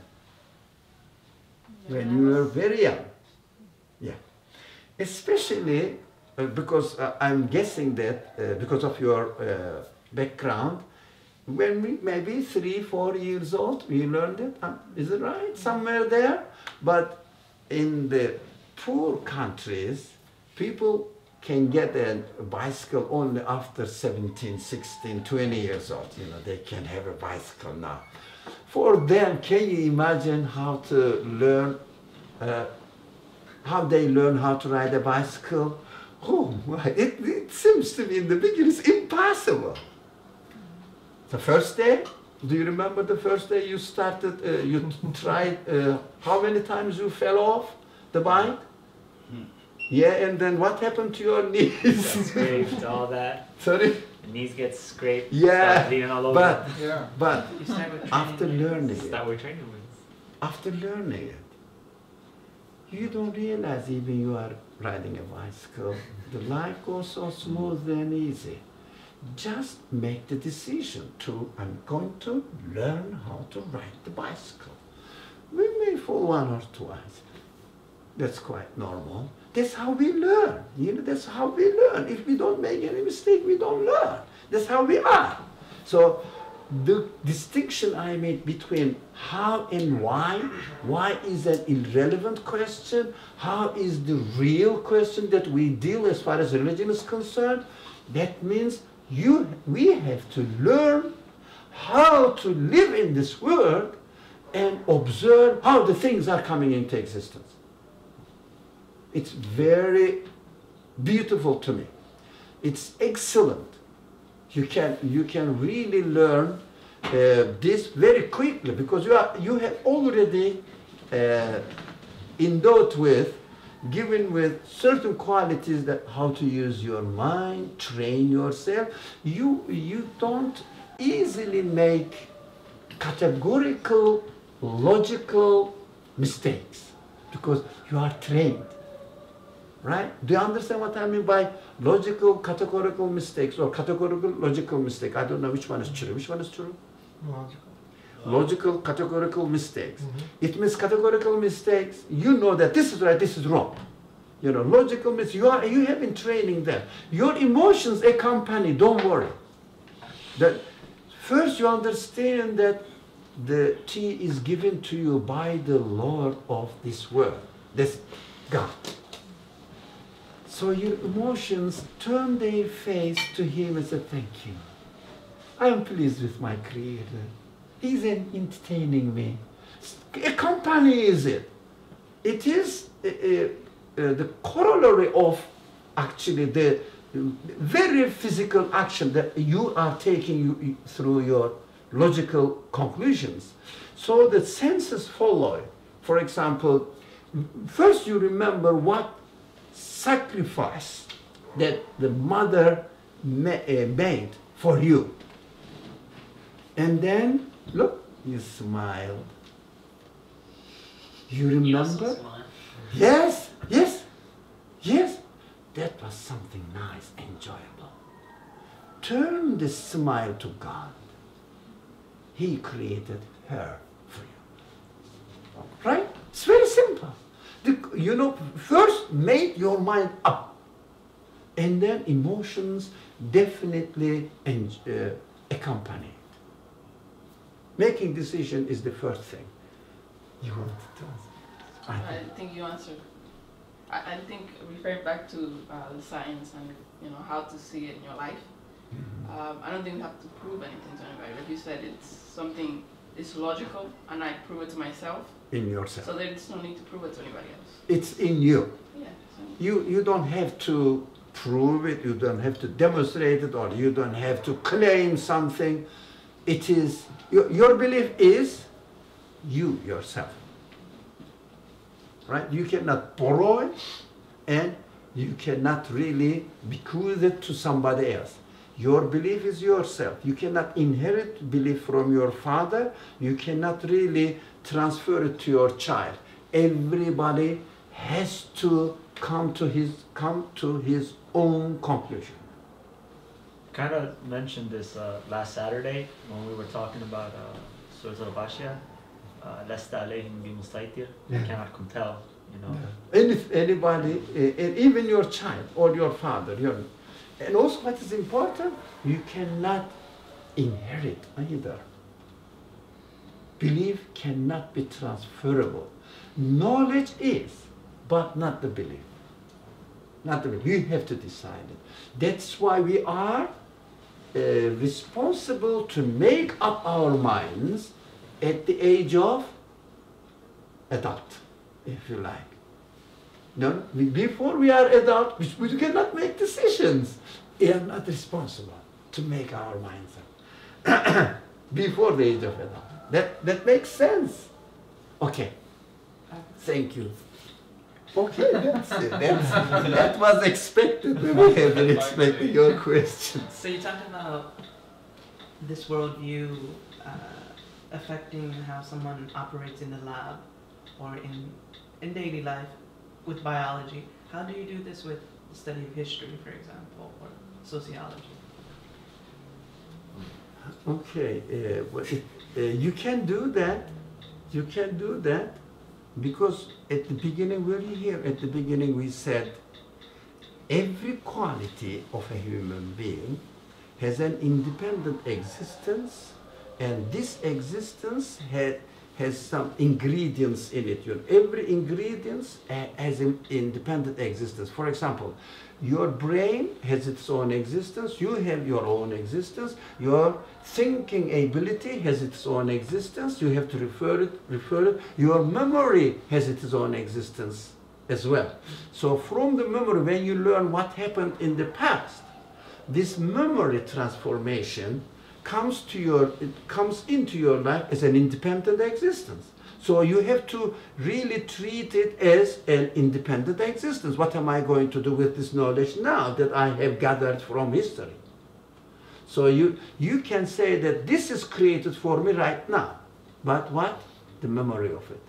When you were very young. Yeah. Especially because I'm guessing that because of your background, when we maybe 3-4 years old, we learned it. Is it right? Somewhere there. But in the poor countries, people can get a bicycle only after 17, 16, 20 years old. You know, they can have a bicycle now. For them, can you imagine how to learn, how they learn how to ride a bicycle? Oh, it seems to me in the beginning it's impossible. The first day, do you remember the first day you started, you tried, how many times you fell off the bike? Yeah, and then what happened to your knees? Scraped, all that. Sorry? The knees get scraped. Yeah, start bleeding all over. but You start with after training learning That's it, not what we're training with. after learning it, you don't realize even you are riding a bicycle. The life goes so smooth and easy. Just make the decision to, I'm going to learn how to ride the bicycle. We may fall 1 or 2 twice. That's quite normal. That's how we learn. You know, that's how we learn. If we don't make any mistake, we don't learn. That's how we are. So the distinction I made between how and why is an irrelevant question, how is the real question that we deal as far as religion is concerned, that means we have to learn how to live in this world and observe how the things are coming into existence. It's very beautiful to me. It's excellent. You can really learn this very quickly because you have already endowed with, given with certain qualities that how to use your mind, train yourself. You don't easily make categorical, logical mistakes because you are trained. Right? Do you understand what I mean by logical, categorical mistakes or categorical, logical mistake? I don't know which one is true. Which one is true? Logical. Logical, categorical mistakes. It means categorical mistakes. You know that this is right, this is wrong. You know, logical mistakes. You have been training them. Your emotions accompany. Don't worry. That first you understand that the tea is given to you by the Lord of this world. This God. So your emotions turn their face to Him and say, thank you. I am pleased with my Creator. He's entertaining me. Accompanies it. It is the corollary of actually the very physical action that you are taking through your logical conclusions. So the senses follow. For example, first you remember what sacrifice that the mother made for you. And then, look, you smiled. You remember? Yes, yes, yes. That was something nice, enjoyable. Turn the smile to God. He created her for you. Right? It's very simple. You know, first make your mind up. And then emotions definitely accompany it. Making decision is the first thing. You want to answer? I think you answered. I think referring back to the science and how to see it in your life. I don't think we have to prove anything to anybody. Like you said, it's something. It's logical, and I prove it to myself. In yourself. So there's no need to prove it to anybody else. It's in you. Yeah. You don't have to prove it. You don't have to demonstrate it, or you don't have to claim something. It is your belief is you yourself. Right? You cannot borrow it, and you cannot really bequeath it to somebody else. Your belief is yourself. You cannot inherit belief from your father. You cannot really transfer it to your child. Everybody has to come to his own conclusion. Kind of mentioned this last Saturday when we were talking about Surah Al-Bashiyah. Lesta alayhim bimusaytir. You cannot compel, And if anybody, and even your child or your father, and also what is important, you cannot inherit either. Belief cannot be transferable. Knowledge is, but not the belief. Not the belief. You have to decide it. That's why we are responsible to make up our minds at the age of adult, if you like. No, before we are adult, we cannot make decisions. We are not responsible to make our minds up before the age of adult. That makes sense. Okay. Thank you. Okay, that's it. That was expected. We have been expecting your questions. So you're talking about this worldview affecting how someone operates in the lab or in daily life with biology. How do you do this with the study of history, for example, or sociology? Okay, you can do that. You can do that because at the beginning, at the beginning we said every quality of a human being has an independent existence, and this existence has some ingredients in it. Every ingredient has an independent existence. For example, your brain has its own existence, you have your own existence, your thinking ability has its own existence, you have to refer it, your memory has its own existence. as well. So from the memory, when you learn what happened in the past, this memory transformation comes into your life as an independent existence. So you have to really treat it as an independent existence. What am I going to do with this knowledge now that I have gathered from history? So you can say that this is created for me right now. But what? The memory of it.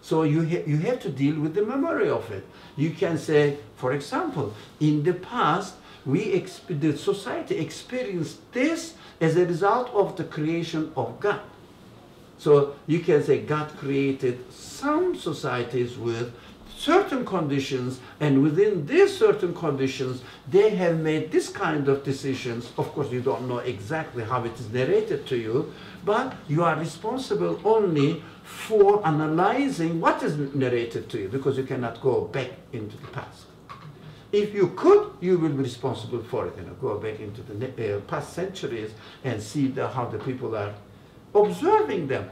So you have to deal with the memory of it. You can say, for example, in the past, the society experienced this as a result of the creation of God. So you can say God created some societies with certain conditions, and within these certain conditions, they have made this kind of decisions. Of course, you don't know exactly how it is narrated to you, but you are responsible only for analyzing what is narrated to you, because you cannot go back into the past. If you could, you will be responsible for it. Go back into the past centuries and see how the people are observing them.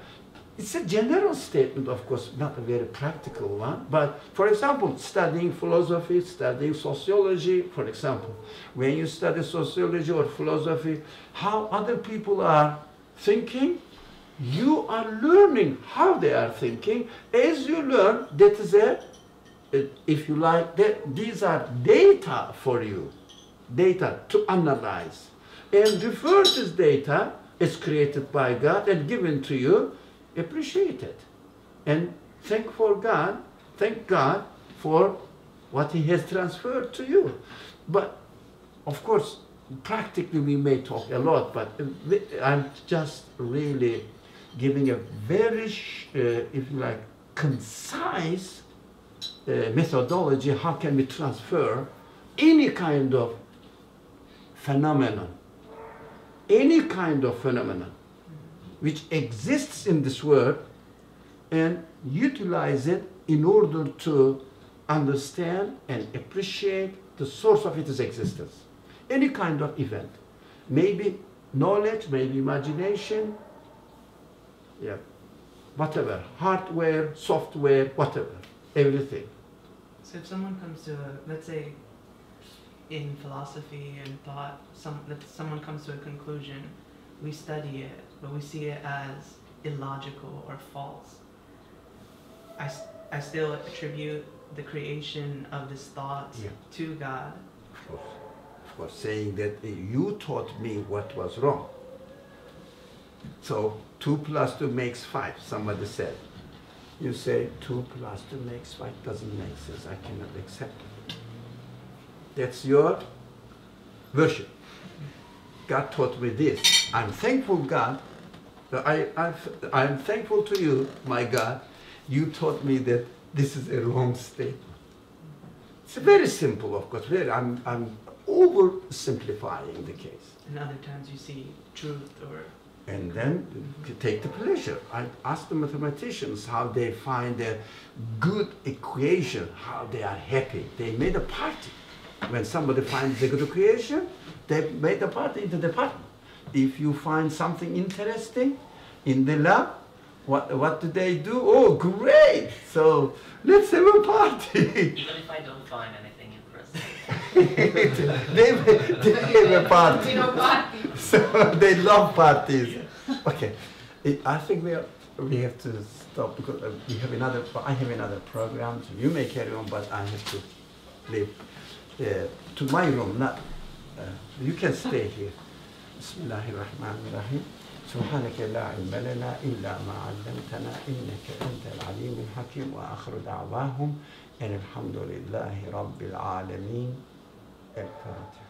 It's a general statement, of course, not a very practical one. But, for example, studying philosophy, studying sociology, for example. When you study sociology or philosophy, how other people are thinking, you are learning how they are thinking. As you learn, that is if you like, these are data for you, data to analyze. And refer to this data is created by God and given to you. Appreciate it. And thank God for what He has transferred to you. But, of course, practically we may talk a lot, but I'm just really giving a very, if you like, concise methodology. How can we transfer any kind of phenomenon, which exists in this world, and utilize it in order to understand and appreciate the source of its existence. Any kind of event. Maybe knowledge, maybe imagination, whatever. Hardware, software, whatever. Everything. So if someone comes to, let's say, in philosophy and thought, someone comes to a conclusion, we study it, but we see it as illogical or false. I still attribute the creation of this thought to God. Of course, saying that you taught me what was wrong. So 2 + 2 makes 5, somebody said. You say 2 + 2 makes 5, doesn't make sense, I cannot accept it. That's your version. God taught me this. I'm thankful, God. I'm thankful to you, my God. You taught me that this is a wrong statement. It's very simple, of course. I'm oversimplifying the case. And other times you see truth or... And then you take the pleasure. I ask the mathematicians how they find a good equation, how they are happy. They made a party. When somebody finds a good equation, they made a party in the department. If you find something interesting in the lab, what do they do? Oh, great! So let's have a party. Even if I don't find anything interesting. they have a party. You know, party. So they love parties. Okay, I think we have to stop because I have another program. So you may carry on, but I have to leave to my room. You can stay here. Bismillahirrahmanirrahim. سبحانك لا علم لنا إلا ما علمتنا إنك أنت العليم الحكيم وآخر دعواهم أن الحمد لله رب العالمين. الفاتحة.